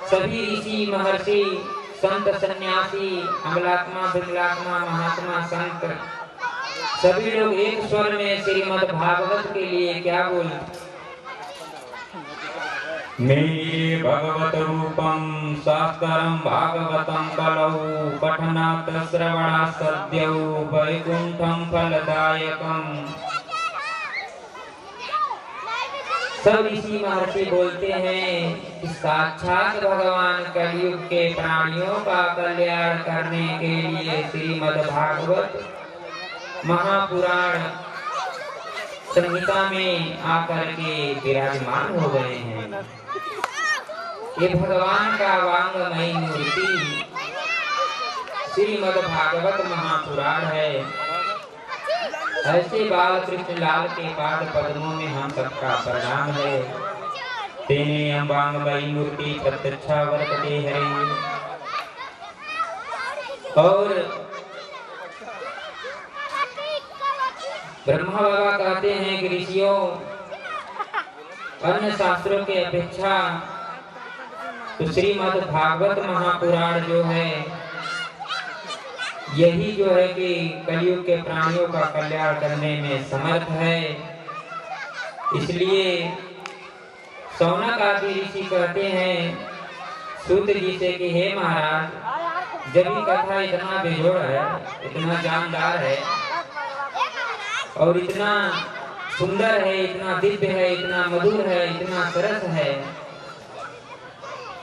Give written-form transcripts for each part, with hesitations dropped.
सभी ऋषि महर्षि संत सन्यासी अमलात्मा विमलात्मा महात्मा संत सभी लोग एक स्वर में श्रीमद् भागवत के लिए क्या बोले? मे भगवत रूपम शास्त्रम भागवतम कलौ पठनात् श्रवणात् सद्यो वैकुंठम फलदायकम। सब ऋषि महर्षि बोलते हैं कि साक्षात भगवान कलयुग के प्राणियों का कल्याण करने के लिए श्रीमद् भागवत महापुराण संहिता में आकर के विराजमान हो गए हैं। ये भगवान का वांगमयी मूर्ति श्रीमद् भागवत महापुराण है। ऐसे बाल कृष्ण लाल के पाद पद्मों में हम सबका प्रणाम है। तेने वांगमयी मूर्ति प्रत्यक्षा वर्तते हरे। और ब्रह्मा बाबा कहते हैं कि ऋषियों, अन्य शास्त्रों के अपेक्षा तो श्रीमद् भागवत महापुराण जो है यही जो है कि कलयुग के प्राणियों का कल्याण करने में समर्थ है। इसलिए शौनक आदि ऋषि कहते हैं सूत जी से कि हे महाराज, जब ये कथा इतना बेजोड़ है, इतना जानदार है और इतना सुंदर है, इतना दिव्य है, इतना मधुर है, इतना सरस है,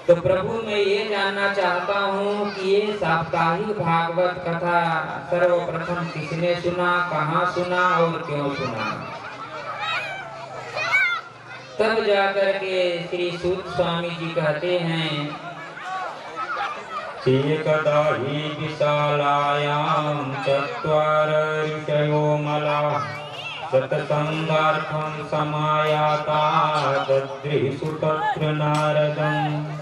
तो प्रभु मैं ये जानना चाहता हूँ कि ये साप्ताहिक भागवत कथा सर्वप्रथम किसने सुना, कहाँ सुना और क्यों सुना? तब जाकर के श्री सूत स्वामी जी कहते हैं एकदा हि विशालायां चत्वार ऋषयो मलाः सत्संगार्थं समायाता दद्रिषु तत्र नारदम्।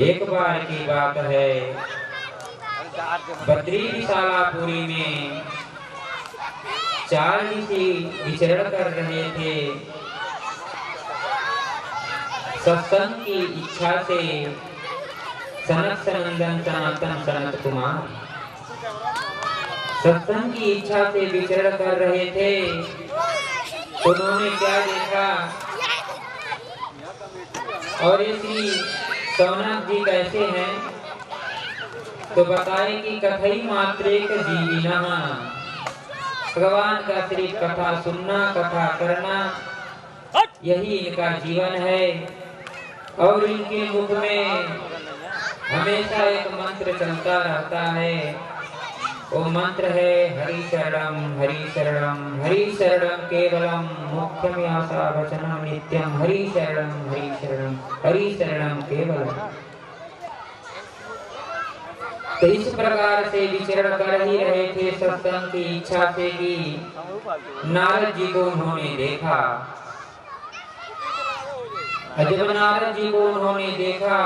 एक बार की बात है, बद्री विशालापुरी में 4 ऋषि विचरण कर रहे थे। सत्संग की इच्छा से सनत सनंदन सनातन सनत कुमार सत्संग की इच्छा से विचरण कर रहे थे। उन्होंने क्या देखा और ये श्री शौनक जी कैसे हैं? तो बताए कि कथई मात्रेक जीविनः, भगवान का सिर्फ कथा सुनना, कथा करना, यही इनका जीवन है। और इनके मुख में हमेशा एक मंत्र चलता रहता है। वो मंत्र है हरि शरणम हरि शरणम हरि शरणम केवलम मोक्षम आशा वचनम नित्यम हरि शरणम हरि शरणम केवलम। तो इस प्रकार से विचरण कर ही रहे थे सत्संग की इच्छा से कि नारद जी को उन्होंने देखा। जब नारद जी को उन्होंने देखा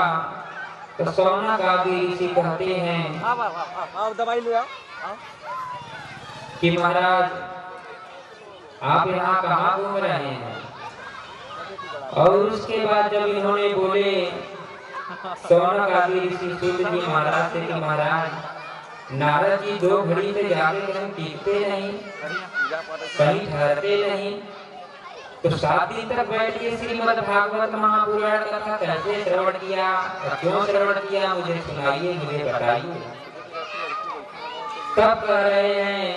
तो शौनक आदि ऋषि कहते हैं कि महाराज आप यहाँ कहाँ घूम रहे हैं? और उसके बाद जब इन्होंने बोले शौनक आदि ऋषि सूत जी महाराज से कि महाराज नारद जी 2 घड़ी से जाके कहीं टिकते नहीं, कहीं ठहरते नहीं, तो 7 दिन तक बैठ के श्रीमद् भागवत महापुराण कथा कैसे श्रवण किया, क्यों श्रवण किया, मुझे सुनाइए, मुझे बताइए। तब कह रहे हैं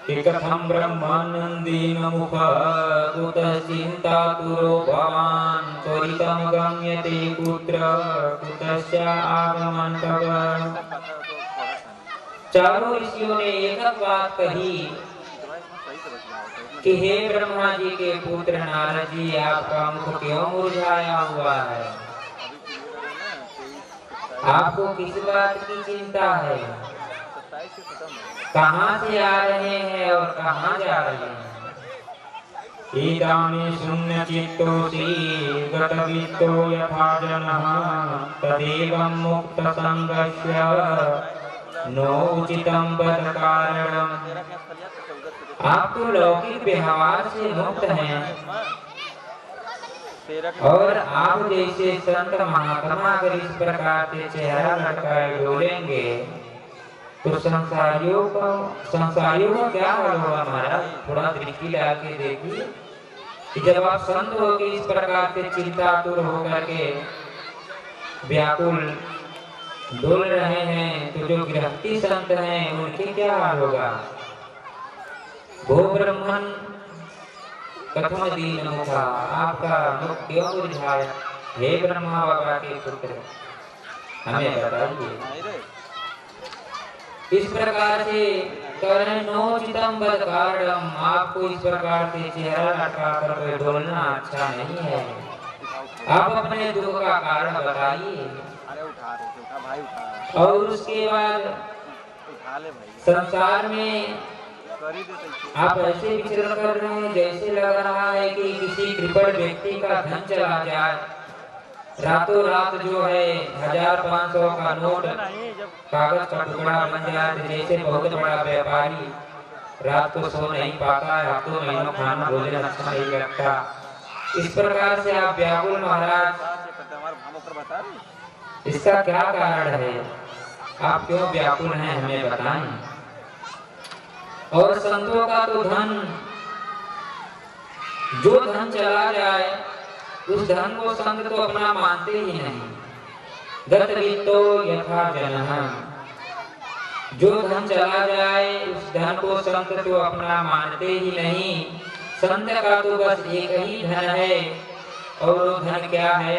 कि कथम ब्रह्मानंदीन मुखः कुतः चिन्तातुरो भवान् त्वरितं गम्यते कुत्र कुतश्च आगमन्तव्यः। चारों ऋषियों ने एक बात कही कि हे ब्रह्मा जी के पुत्र नारद जी, आपका मुख क्यों मुरझाया हुआ है? आपको किस बात की चिंता है? कहाँ से आ रहे हैं और कहाँ जा रहे हैं? इदानीं शून्यचित्तोऽसि गतवित्तो यथा जनः तदेवं मुक्तसङ्गस्य नो उचितं वद कारणम्। आप तो लौकिक व्यवहार से मुक्त हैं, और आप जैसे संत महात्मा अगर इस प्रकार से चेहरा लटकाए डोलेंगे तो संसारियों का क्या हाल होगा महाराज? थोड़ा दृष्टि डाल के देखिए कि जब आप संत होकर इस प्रकार से चिंतातुर होकर के व्याकुल डोल रहे हैं तो जो गृहस्थी संत हैं उनके क्या हाल होगा? भो ब्रह्मन कथम दीन मुखा, आपका मुख क्यों मुरझाया? हे ब्रह्मा बाबा के पुत्र हमें बताइए। इस प्रकार से नोचितम बद कारणम, आपको इस प्रकार से चेहरा लटका कर डोलना अच्छा नहीं है। आप अपने दुख का कारण बताइए। और उसके बाद संसार में आप ऐसे विचरण कर रहे हैं जैसे लग रहा है कि किसी कृपण व्यक्ति का धन चला जाए। रातों रात जो है 1000-500 का नोट कागज का टुकड़ा बन जाए, जैसे बहुत बड़ा व्यापारी रात को सो नहीं पाता है, हफ्तों महीनों खाना भोजन अच्छा नहीं लगता। इस प्रकार से आप व्याकुल महाराज, इसका क्या कारण है? आप क्यों व्याकुल हैं हमें बताएं। और संतों का तो धन, जो धन चला जाए उस धन को संत तो अपना मानते ही नहीं। गत वित्तो यथा जनः, जो धन चला जाए उस धन को संत तो अपना मानते ही नहीं। संत का तो बस एक ही धन है, और वो धन क्या है?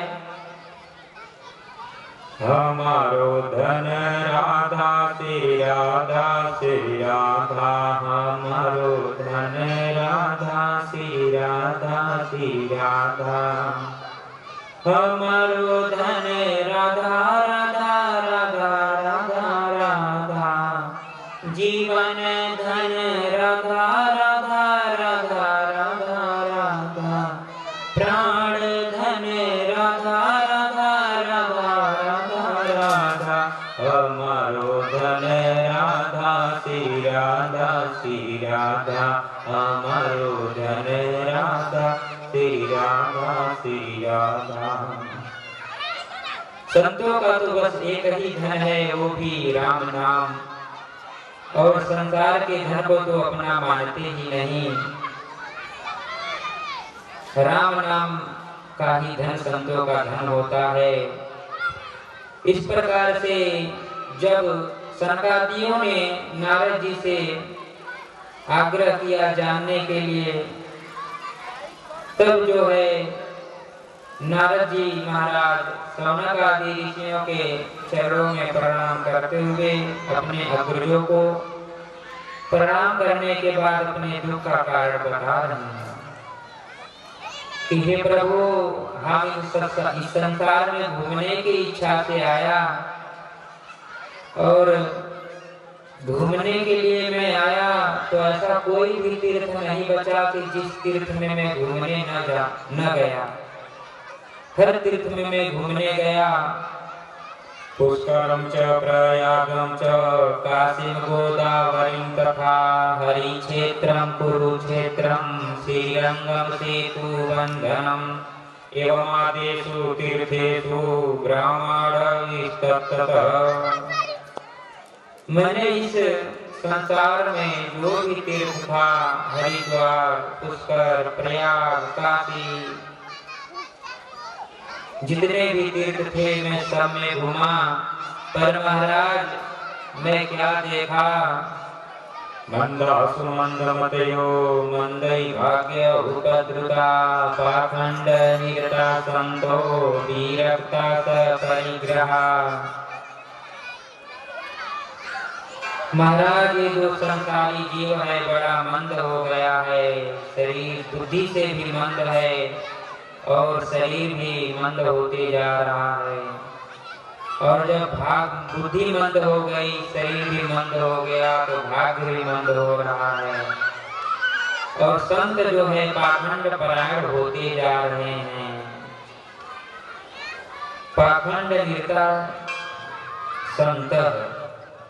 हमारो धन राधा से राधा से राधा, हमारो धन राधा से राधा से राधा, हमारो धन राधा राधा राधा राधा राधा, जीवन धन राधा राधा राधा राधा राधा, प्राण धन राधा राधा राधा राधा राधा, हमारो धन राधा श्री राधा श्री राधा, हमारो धन राधा श्री राधा श्री राधा। संतों का तो बस एक ही धन है, वो भी राम नाम, और संसार के धन को तो अपना मानते ही नहीं। राम नाम का ही धन संतों का धन होता है। इस प्रकार से जब सनकादियों ने नारद जी से आग्रह किया जानने के लिए, तब जो है नारद जी महाराज सौनक आदि ऋषियों के चरणों में प्रणाम करते हुए अपने अग्रजों को प्रणाम करने के बाद अपने दुख का कारण बता रहे हैं कि हे प्रभु, हम इस संसार में घूमने की इच्छा से आया, और घूमने के लिए मैं आया तो ऐसा कोई भी तीर्थ नहीं बचा कि जिस तीर्थ में मैं घूमने न गया। हर तीर्थ में मैं घूमने गया। पुष्करम च प्रयागम च काशीं गोदावरीं तथा हरिक्षेत्रं कुरुक्षेत्रं श्रीरंगं सेतुबन्धनम् एवमादेषु तीर्थेषु ब्राह्मणस्ततः। मैंने इस संसार में जो भी तीर्थ था, हरिद्वार, पुष्कर, प्रयाग, काशी, जितने भी तीर्थ थे मैं सब में घूमा। पर महाराज मैं क्या देखा? मंदासु मंदमतयो मंदई भाग्य उपद्रुता पाखंड निरता संतो विरक्ता परिग्रहा। महाराज ये जो संसारी जीव है बड़ा मंद हो गया है, शरीर बुद्धि से भी मंद है और शरीर भी मंद होते जा रहा है। और जब बुद्धि मंद हो गई, शरीर भी मंद हो गया, तो भाग्य भी मंद हो रहा है। और संत जो है पाखंड परायण होते जा रहे हैं। पाखंड निरता संत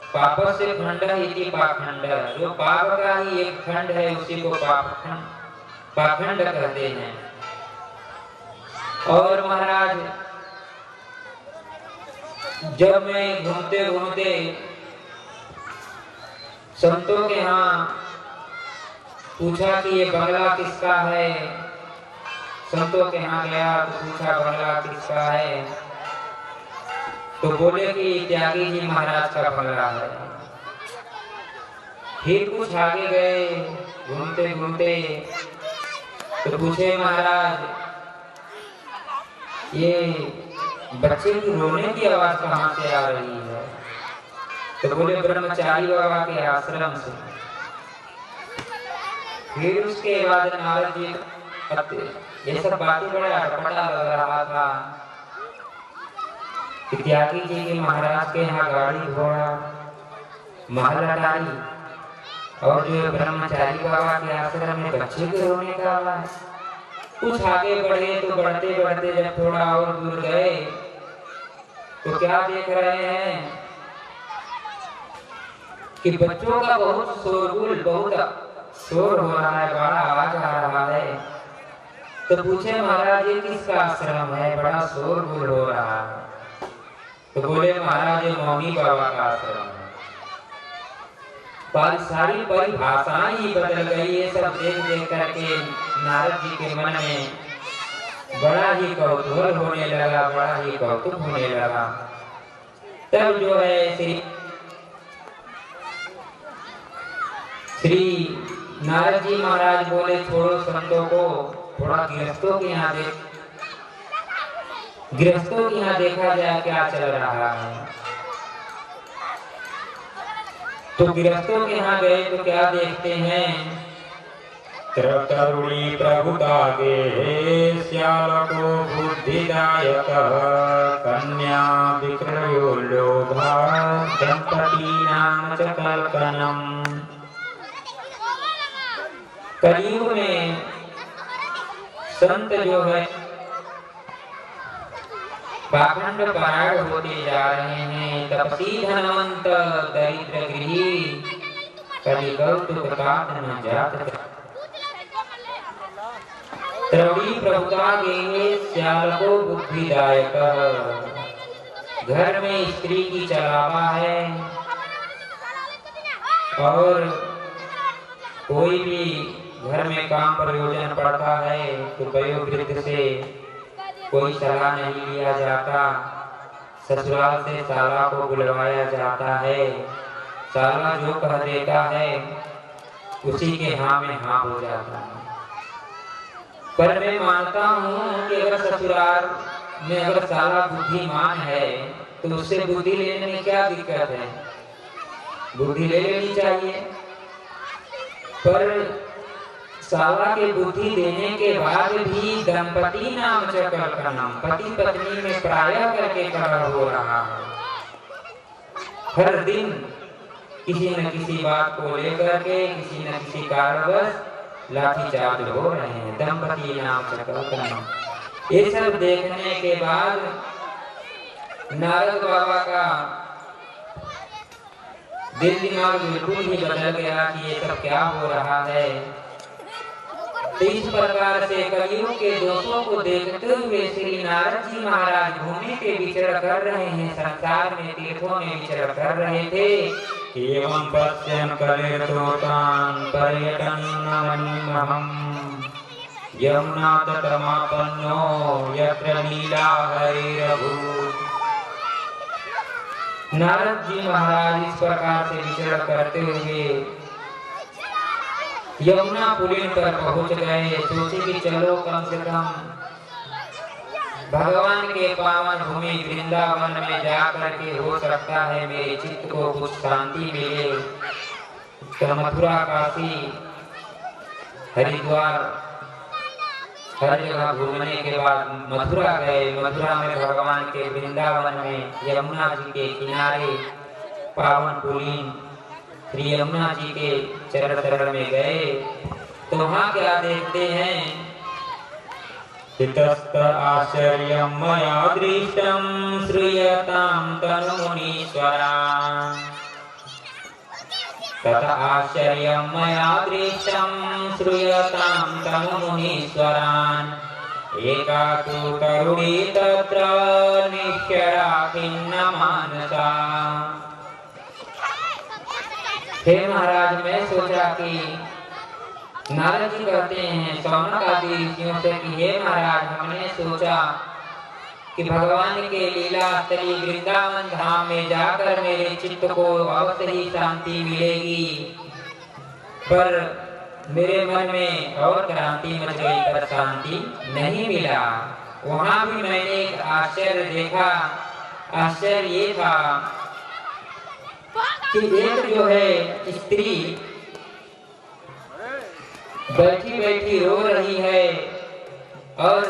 पाप से खंड इति पाखंड, जो पाप का ही एक खंड है उसी को पाखंड कहते हैं। और महाराज जब मैं घूमते घूमते संतों के यहाँ पूछा कि ये बंगला किसका है, संतों के यहाँ गया तो पूछा बंगला किसका है, तो बोले कि त्यागी जी महाराज का बंगला है। फिर कुछ आगे गए घूमते घूमते तो पूछे महाराज ये बच्चे की रोने की आवाज कहाँ से आ रही है, तो बोले ब्रह्मचारी बाबा के आश्रम से। फिर उसके बाद नारद जी ये सब बातें बड़ा अटपटा लग रहा था कि त्यागी जी के महाराज के यहाँ गाड़ी घोड़ा महल अटारी और जो ब्रह्मचारी बाबा के आश्रम में बच्चे के रोने का आवाज। कुछ आगे बढ़े तो बढ़ते बढ़ते जब थोड़ा और दूर गए तो क्या देख रहे हैं कि बच्चों का बहुत शोरगुल, बहुत शोर हो रहा है, बड़ा आवाज आ रहा है। तो पूछे महाराज ये किसका आश्रम है, बड़ा शोरगुल हो रहा है, तो बोले महाराज ये मौनी बाबा का आश्रम है। सारी परिभाषाएं ही बदल गई। ये सब देख देख करके नारद जी के मन में बड़ा ही कौतूहल होने लगा, बड़ा ही कौतुक होने लगा। तब जो है श्री नारद जी महाराज बोले छोड़ो संतों को, थोड़ा गृहस्थों के यहाँ देखा जाए क्या चल रहा है। तो गृहस्थों के यहाँ गए तो क्या देखते हैं, तरुणी प्रभुतागे श्यालको बुद्धिदायक कन्या विक्रयो लोभा दंपतीनां च कल्पनम्। कलयुग में संत जो है पाखंड परायण होते जा रहे हैं। तपसी धनवंत दरिद्र गृही कलिकौतुक तात न जात। तरुणी प्रभुता गे श्यालको बुद्धिदायक, घर में स्त्री की चलावा है और कोई भी घर में काम प्रयोजन पड़ता है तो वयोवृद्ध से कोई सलाह नहीं लिया जाता, ससुराल से साला को बुलवाया जाता है। साला जो कह देता है उसी के हाँ में हाँ हो जाता है। पर मैं मानता हूँ कि अगर ससुराल में अगर साला बुद्धिमान है तो उससे बुद्धि लेने में क्या दिक्कत है, बुद्धि ले लेनी चाहिए। पर साला के बुद्धि देने के बाद भी दंपति नाम चक्र का नाम पति पत्नी में प्रायः करके कलह हो रहा है। हर दिन किसी न किसी बात को लेकर के किसी न किसी कारणवश लाठीचार्ज हो रहे हैं, दंपति नाम चक्र का नाम। ये सब देखने के बाद नारद बाबा का दिल दिमाग बिल्कुल ही बदल गया कि ये सब क्या हो रहा है। तो इस प्रकार से कलियुग के दोषों को देखते हुए श्री नारद जी महाराज घूमने के विचरण कर रहे हैं, संसार में तीर्थों में विचरण कर रहे थे। एवं पश्यन् कलेर्दोतान् पर्यटन्नमनिमहम् यमुना तटमापन्नो यत्र नीला हरिरभूत्। नारद जी महाराज इस प्रकार से विचरण करते हुए यमुना पुलिन पर पहुंच गए। सोचे कि चलो कम से कम भगवान के पावन भूमि वृंदावन में जाकर के हो सकता है मेरे चित्त को कुछ शांति मिले। तो मथुरा काशी हरिद्वार हर जगह घूमने के बाद मथुरा गए। मथुरा में भगवान के वृंदावन में यमुना जी के किनारे पावन पुलिन श्री यमुना जी के चरण शरण में गए तो वहाँ क्या देखते हैं, हितस्त आश्चर्यं मया दृष्टं श्रूयतां तनुमुनीश्वरान्। तथा आश्चर्यं मया दृष्टं श्रूयतां तनुमुनीश्वरान्। एका तु तरुणी तत्र निश्चरा खिन्न मानसा। हे महाराज, मैं सोचा कि नारद जी कहते हैं शौनक आदि ऋषियों से कि हे महाराज, हमने सोचा कि भगवान के लीला स्थली वृंदावन धाम में जाकर मेरे चित्त को अवश्य ही शांति मिलेगी, पर मेरे मन में और क्रांति मच गई, पर शांति नहीं मिला। वहां भी मैंने एक आश्चर्य देखा। आश्चर्य ये था कि एक जो है स्त्री बैठी बैठी रो रही है और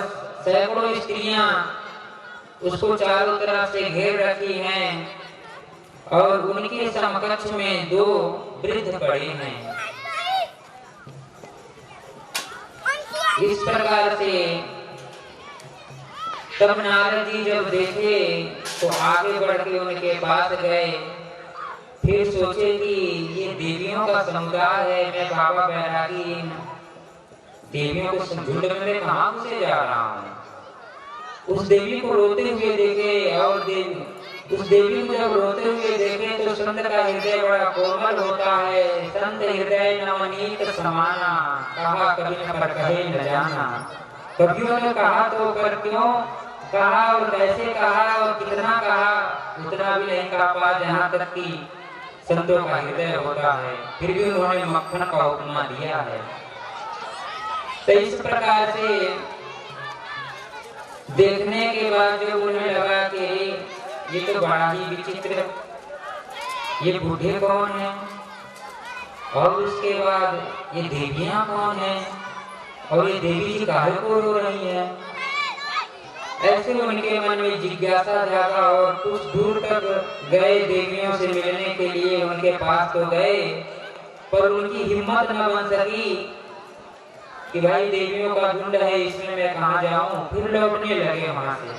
सैकड़ों स्त्रियां उसको चारों तरफ से घेर रखी हैं और उनके समकक्ष में दो वृद्ध पड़े हैं। इस प्रकार से तब नारद जी जब देखे तो आगे बढ़ के उनके पास गए। फिर सोचे कि ये देवियों का समुदाय है, मैं बाबा बैरागी इन देवियों को झुंड में कहाँ घुसे जा रहा हूँ। उस देवी को रोते हुए देखे और उस देवी को जब रोते हुए देखे तो संत का हृदय बड़ा कोमल होता है। संत हृदय नवनीत समाना, कहा कभी न पर कहे न जाना। कवियों ने कहा तो पर क्यों कहा और कैसे कहा और कितना कहा, उतना भी नहीं कहा पा जहाँ तक कि संतों का हृदय होता है। फिर भी उन्होंने मक्खन का उपमा दिया है। तो इस प्रकार से देखने के बाद जो उन्हें लगा कि ये तो बड़ा ही विचित्र, ये बूढ़े कौन है और उसके बाद ये देवियां कौन है और ये देवी जी काहे को रो रही है। ऐसे उनके मन में जिज्ञासा जागा और कुछ दूर तक गए। देवियों से मिलने के लिए उनके पास तो गए, पर उनकी हिम्मत न बन सकी कि भाई देवियों का झुंड है, इसमें मैं कहाँ जाऊं। फिर लौटने लगे वहां से,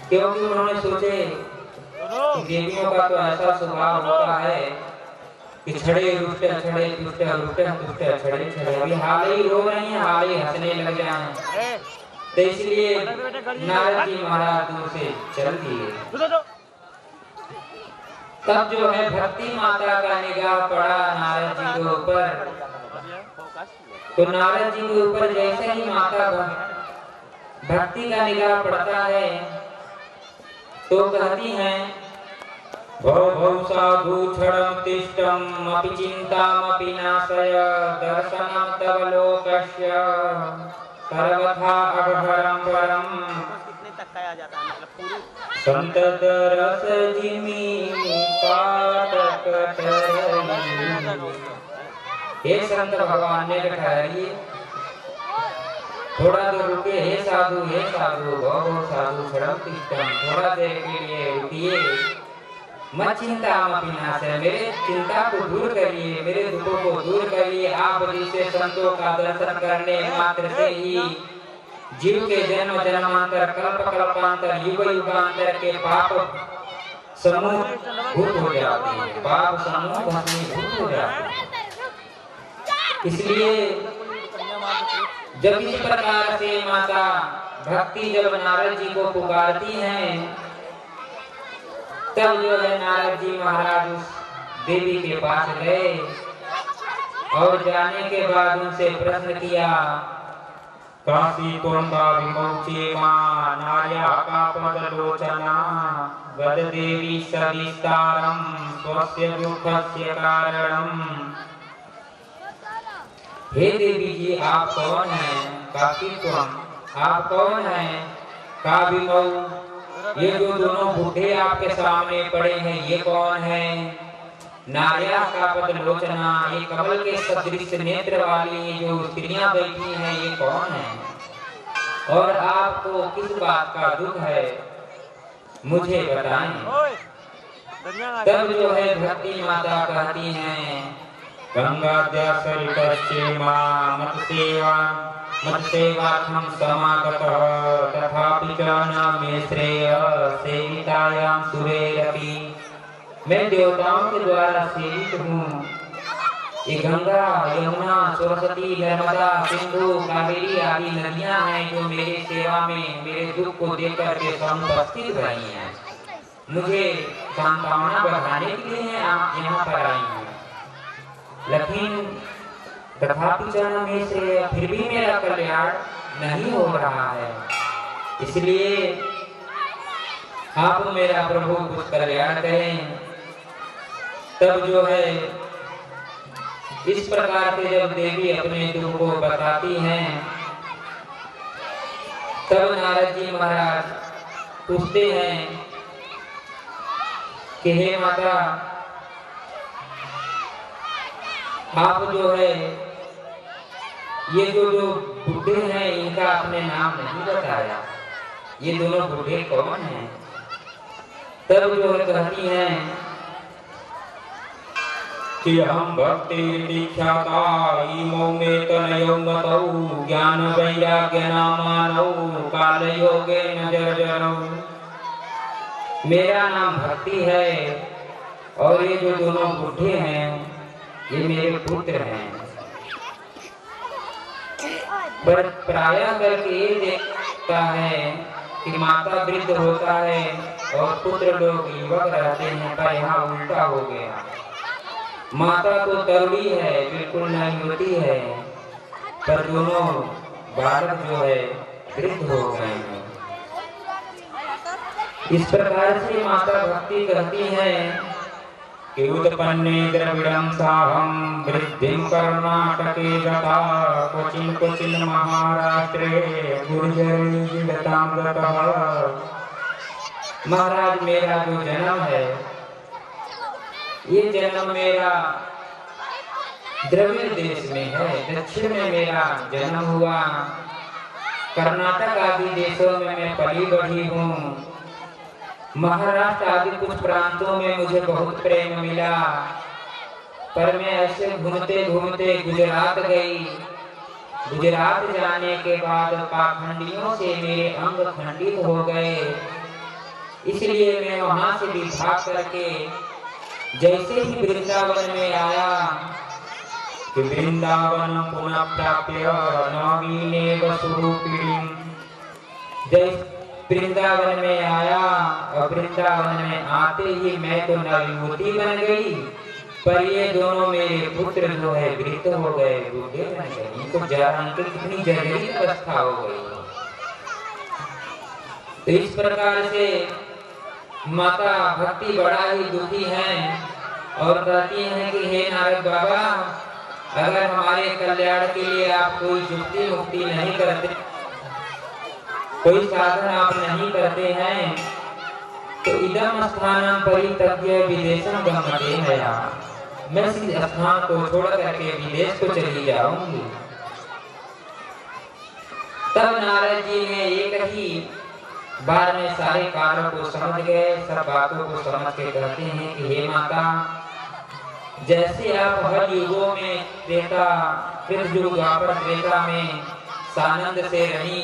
क्योंकि उन्होंने सोचे कि देवियों का तो ऐसा स्वभाव होता है कि छड़े रुष्ट छड़े दुष्ट रुष्ट दुष्ट छड़े छड़े, अभी हाल ही रो रही हैं, हाल ही हंसने लग जाए। तो इसलिए नारद जी महाराज दूर से चल दिए। तब जो है भक्ति माता का निगाह पड़ा नारद जी के ऊपर। तो नारद जी के ऊपर जैसे ही माता भक्ति का निगाह पड़ता है तो कहती हैं भव साधु क्षणं तिष्ठं अपि चिन्तामपि नाशय दर्शनं तव लोकस्य सर्वथा अघहरं वरं। कितने तक खाया जाता है, मतलब पूरी संतत रस जिमि पातक टरई। हे संत भगवान ने ठहरिए, थोड़ा देर रुके। हे साधु भव साधु क्षणं तिष्ठं, थोड़ा देर के लिए रुकिए। मत चिंता मपि नाशय, मेरे चिंता को दूर करिए, मेरे दुखों को दूर करिए। आप जिसे संतों का दर्शन करने मात्र से ही जीव के जन्म जन्मांतर कल्प कल्पांतर युग युगांतर के पाप समूह भूत हो जाते हैं, पाप समूह भस्मीभूत हो जाते हैं। इसलिए जब इस प्रकार से माता भक्ति जब नारद जी को पुकारती हैं, तब जो है नारद जी महाराज उस देवी के पास गए और जाने के बाद उनसे प्रश्न किया काशी त्वंगा विमोचे मां नार्या कापदलोचना वद देवी सविस्तारं स्वस्य दुःखस्य कारणम्। हे देवी जी, आप कौन हैं? काशी त्वं, आप कौन हैं? का विमौ, ये जो दोनों बूढ़े आपके सामने पड़े हैं ये कौन है? नार्या कापदलोचना, ये कमल के सदृश नेत्र वाली जो स्त्रियां बैठी हैं ये कौन है और आपको किस बात का दुख है, मुझे बताएं। तब जो है भक्ति माता कहती हैं गंगाद्या सरितश्चेमा मत्सेवार्थं समागतः तथापि च न मे श्रेय सेवितायां सुरैरपि। मैं देवताओं के द्वारा सेवित हूँ, ये गंगा, यमुना, सरस्वती, नर्मदा, सिंधु, कावेरी आदि नदियां हैं जो मेरे सेवा में मेरे दुख को देख करके समुपस्थित रही हैं। मुझे सांत्वना बढ़ाने के लिए आप यहाँ पर आई हैं। लेकिन तथापि चरण में से फिर भी मेरा कल्याण नहीं हो रहा है, इसलिए आप मेरा प्रभु कुछ कल्याण करें। तब जो है इस प्रकार से जब देवी अपने दुख को बताती हैं, तब नारद जी महाराज पूछते हैं कि हे माता, आप जो है ये जो बूढ़े हैं इनका आपने नाम नहीं बताया, ये दोनों बूढ़े कौन हैं? तब जो है कहती हैं कि हम भक्ति दीक्षाता इमो में तनयो मतौ ज्ञान वैराग्य नामानौ काल योगे नजर जरौ। मेरा नाम भक्ति है और ये जो दोनों बूढ़े हैं ये मेरे पुत्र हैं। पर प्रायः करके ये देखता है कि माता वृद्ध होता है और पुत्र लोग युवक रहते हैं, पर यहाँ उल्टा हो गया। माता तो तरुणी है, बिल्कुल नहीं होती है, पर दोनों बालक जो है वृद्ध हो गए हैं। इस प्रकार से माता भक्ति कहती है कि उत्पन्ने द्रविड़ं साहं वृद्धिं कर्णाटके गता क्वचिन् क्वचिन् महाराष्ट्रे गुर्जरे जिगतां गतः। महाराज मेरा जो जन्म है ये जन्म मेरा द्रविड़ देश में है, दक्षिण में मेरा जन्म हुआ। कर्नाटक आदि देशों में मैं पली बढ़ी हूँ। महाराष्ट्र आदि कुछ प्रांतों में मुझे बहुत प्रेम मिला, पर मैं ऐसे घूमते घूमते गुजरात गई। गुजरात जाने के बाद पाखंडियों से मेरे अंग खंडित हो गए, इसलिए मैं वहां से भी भाग करके जैसे ही वृंदावन में आया कि वृंदावन पुनः प्राप्य नवीनेव स्वरूपिणीं। जैसे वृंदावन में आया और वृंदावन में आते ही मैं तो नवयुवती बन गई, पर ये दोनों मेरे पुत्र जो है वृद्ध हो गए, बूढ़े बन गए। इनको उनकी कितनी जरूरी अवस्था हो गई। तो इस प्रकार से माता भक्ति बड़ा ही दुखी हैं और कहती हैं कि हे नारद बाबा, अगर हमारे कल्याण के लिए आप कोई युक्ति मुक्ति नहीं करते, कोई साधन आप नहीं करते हैं, तो इदम स्थानम परित्यज्य विदेशम गमते मया। मैं इस स्थान को छोड़ करके विदेश को चली जाऊंगी। तब नारद जी ने एक ही बार में सारे कार्यों को समझ गए, सब बातों को समझ के कहते हैं कि हे माता, जैसे आप हर युगों में त्रेता, कृतयुग, द्वापर, त्रेता में सानंद से रही,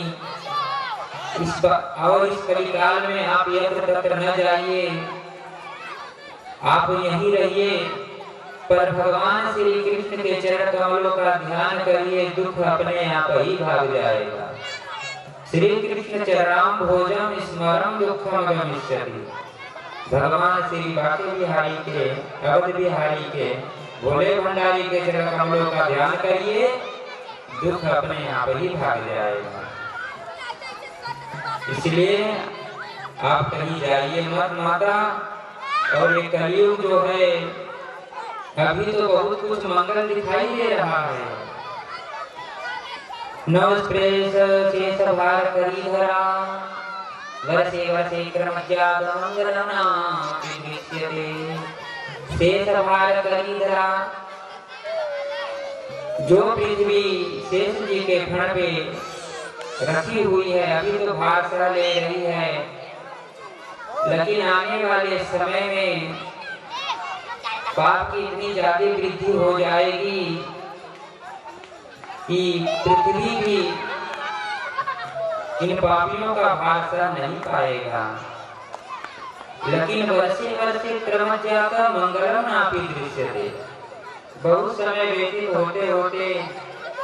और इस कलिकाल में आप यत्र तत्र न जाइए, आप यहीं रहिए, पर भगवान श्री कृष्ण के चरण कमलों का ध्यान करिए, दुख अपने आप ही भाग जाएगा। श्री कृष्ण चरणाम भोजम स्मरम दुखम गमिष्यति। भगवान श्री बाके बिहारी के, अवध बिहारी के, भोले भंडारी के चरण कमलों का ध्यान करिए, दुख अपने आप ही भाग जाएगा। इसलिए आप कहीं जाइए मत माता। और ये कलयुग जो है अभी तो बहुत कुछ मंगल दिखाई दे रहा है। नवस्प्रेश शेष भार करी धरा, वर्षे वर्षे क्रमज्ञात मंगलना दृश्यते। शेष भार करी धरा, जो पृथ्वी शेष जी के फण पे रखी हुई है, अभी तो भार सह ले रही है, लेकिन आने वाले समय में पाप की इतनी ज्यादा वृद्धि हो जाएगी कि पृथ्वी भी इन पापियों का भार सह नहीं पाएगा। लेकिन वर्षे वर्षे क्रमज्ञात मंगलम नापि दृश्यते। बहुत समय व्यतीत होते होते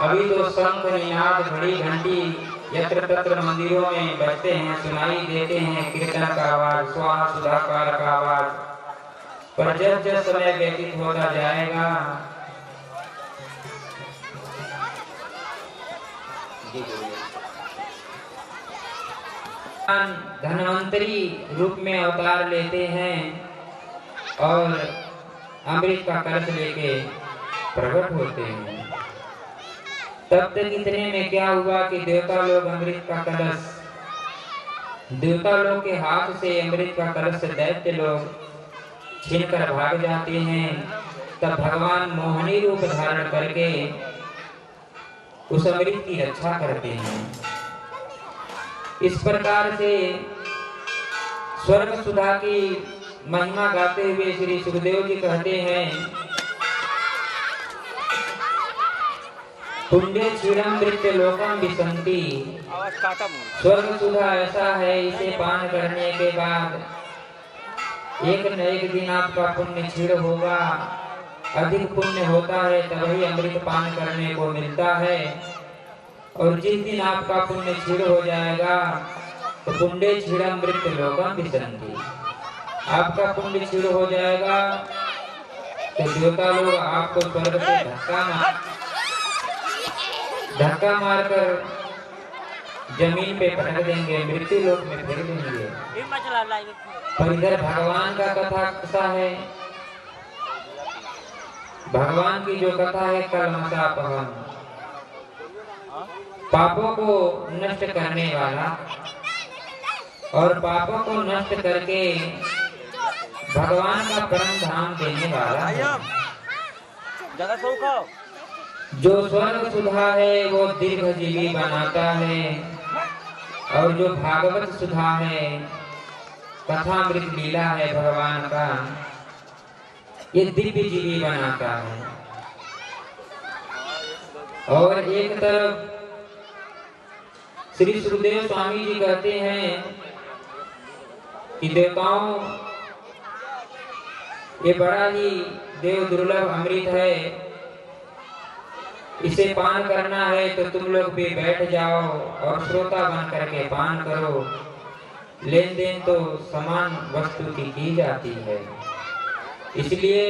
अभी तो शंख निनाद घड़ी घंटी यत्र तत्र मंदिरों में बजते हैं, सुनाई देते हैं कीर्तन का आवाज, स्वाहा सुधाकार का आवाज। पर जब समय व्यतीत होता जाएगा धनवंतरी रूप में अवतार लेते हैं और अमृत का कलश लेके प्रकट होते हैं। तब तक इतने में क्या हुआ कि देवता लोग अमृत का कलश, देवता लोग के हाथ से अमृत का कलश दैत्य लोग छीनकर भाग जाते हैं। तब भगवान मोहिनी रूप धारण करके उस अमृत की रक्षा करते हैं। इस प्रकार से स्वर्ग सुधा की महिमा गाते हुए श्री सुखदेव जी कहते हैं, पुण्य क्षीरम मृत्य लोकम विसंति। स्वर्ग सुधा ऐसा है, इसे पान करने के बाद एक न एक दिन आपका पुण्य क्षीण होगा। अधिक पुण्य होता है तभी अमृत पान करने को मिलता है। और जिस दिन आपका पुण्य क्षीण हो जाएगा तो पुण्य क्षीणम मृत्य लोकम विसंति, आपका पुण्य क्षीण हो जाएगा तो देवता लोग आपको स्वर्ग से धक्का मारकर जमीन पे पटक देंगे, मृत्यु लोक में फेंक देंगे। पर इधर भगवान का कथा कैसा है? भगवान की जो कथा है कलमशापहम, पापों को नष्ट करने वाला और पापों को नष्ट करके भगवान का परम धाम देने वाला है। जो स्वर्ग सुधा है वो दीर्घ जीवी बनाता है और जो भागवत सुधा है, कथामृत लीला है भगवान का, ये दिव्य जीवी बनाता है। और एक तरफ श्री सुखदेव स्वामी जी कहते हैं कि देवताओं, ये बड़ा ही देव दुर्लभ अमृत है, इसे पान करना है तो तुम लोग भी बैठ जाओ और श्रोता बन करके पान करो। लेन देन तो समान वस्तु की जाती है, इसलिए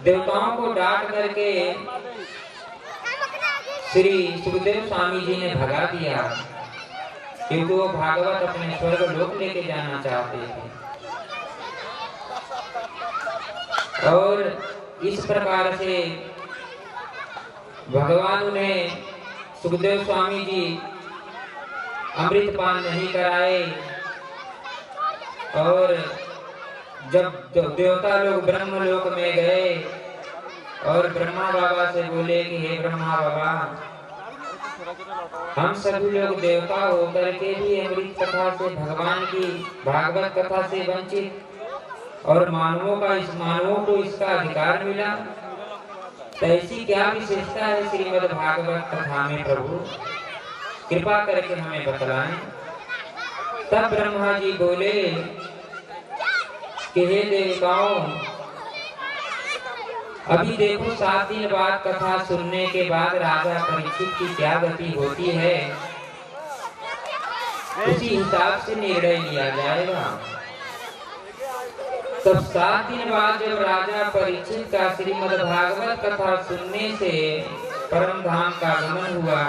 देवताओं को डांट करके श्री सुखदेव स्वामी जी ने भगा दिया, क्योंकि वो भागवत अपने स्वर्ग लोक लेके जाना चाहते थे। और इस प्रकार से भगवान ने सुखदेव स्वामी जी अमृत पान नहीं कराए। और जब देवता लोग ब्रह्म लोक में गए और ब्रह्मा बाबा से बोले कि हे ब्रह्मा बाबा, हम सभी लोग देवता होकर के भी अमृत कथा से, भगवान की भागवत कथा से वंचित, और मानवों को इसका अधिकार मिला, तो ऐसी क्या विशेषता है श्रीमद् भागवत कथा में? प्रभु कृपा करके हमें बतलाएं। तब ब्रह्मा जी बोले कि हे देवताओं, अभी देखो 7 दिन बाद कथा सुनने के बाद राजा परीक्षित की क्या गति होती है, उसी हिसाब से निर्णय लिया जाएगा। तब 7 दिन बाद जब राजा परीक्षित का श्रीमद् भागवत कथा सुनने से परम धाम का आगमन हुआ,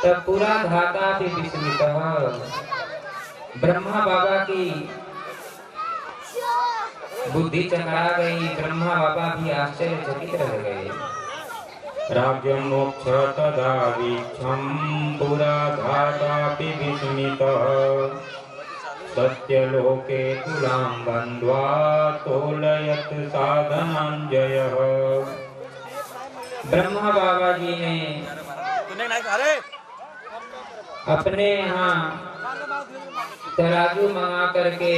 तब पूरा धाता भी विस्मित, ब्रह्मा बाबा की बुद्धि चकरा गई, ब्रह्मा बाबा भी आश्चर्यचकित रह गए। राज्यं मोक्ष तदा वीक्षं पुरा धातापि विस्मितः, सत्यलोके तुलां बन्ध्वा तोलयत् साधनञ्जयः। ब्रह्मा बाबा जी ने अपने यहाँ तराजू मंगा करके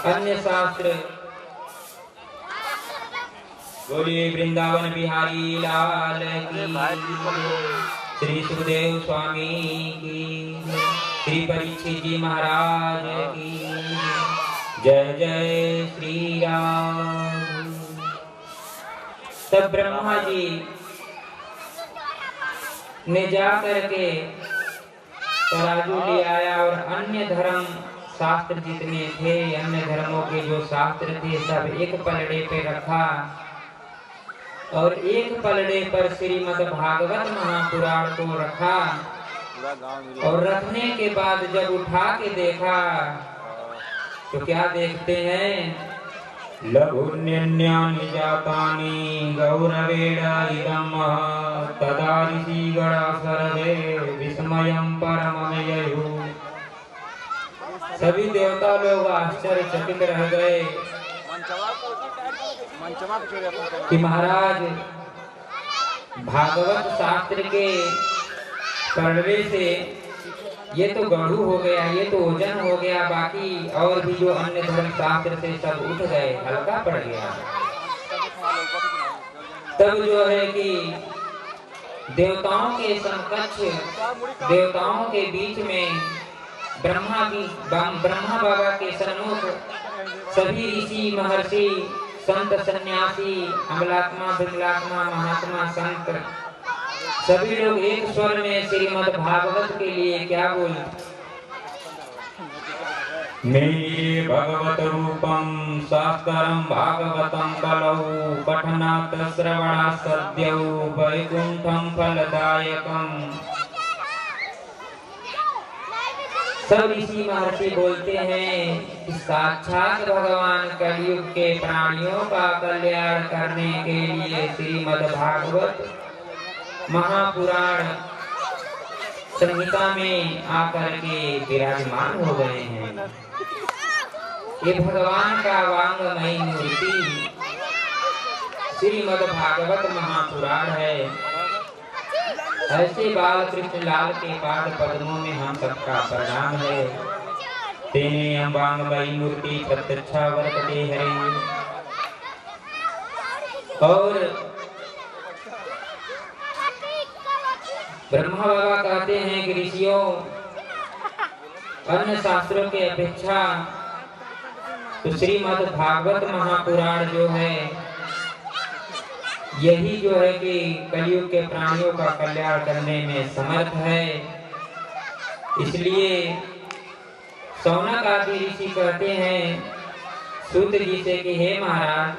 अन्य शास्त्र, बोलिए वृंदावन बिहारी लाल की, श्री सुखदेव स्वामी की, श्री परीक्षित जी महाराज की जय। जय श्री राम। तब ब्रह्मा जी ने जा करके तराजू ले आया और अन्य धर्म शास्त्र जितने थे, अन्य धर्मों के जो शास्त्र थे सब एक पलड़े पे रखा और एक पलड़े पर श्रीमद् भागवत महापुराण को रखा और रखने के बाद जब उठा के देखा तो क्या देखते हैं? लघुन्यन्यानि जातानि गौरवेण इदं तदा ऋषिगणा सर्वे विस्मयं परममययुः। सभी देवता लोग आश्चर्यचकित रह गए कि महाराज भागवत शास्त्र के पढ़ने से ये तो गढ़ू हो गया, ये तो ओजन हो गया, बाकी और भी जो अन्य धर्म शास्त्र से सब उठ गए, हल्का पड़ गया। तब जो है कि देवताओं के समकक्ष, देवताओं के बीच में ब्रह्मा बाबा के सन्मुख सभी ऋषि महर्षि संत सन्यासी अमलात्मा विमलात्मा महात्मा संत सभी लोग एक स्वर में श्रीमद् भागवत के लिए क्या बोले? मे भगवत रूपं शास्त्रं भागवतं कलौ पठनात् श्रवणात् सद्यो वैकुंठं फलदायकम्। सब ऋषि महर्षि बोलते हैं कि साक्षात भगवान कलयुग के प्राणियों का कल्याण करने के लिए श्रीमद् भागवत महापुराण संहिता में आकर के विराजमान हो गए हैं। ये भगवान का वांगमयी मूर्ति श्रीमद् भागवत महापुराण है। ऐसे बाल कृष्ण लाल के पाद पद्मों में हम सबका प्रणाम है। तेने वांगमयी मूर्ति प्रत्यक्षा वर्तते हरे। और ब्रह्मा बाबा कहते हैं कि ऋषियों, अन्य शास्त्रों के अपेक्षा तो श्रीमद् भागवत महापुराण जो है यही जो है कि कलयुग के प्राणियों का कल्याण करने में समर्थ है। इसलिए शौनक आदि ऋषि कहते हैं सूत जी से कि हे महाराज,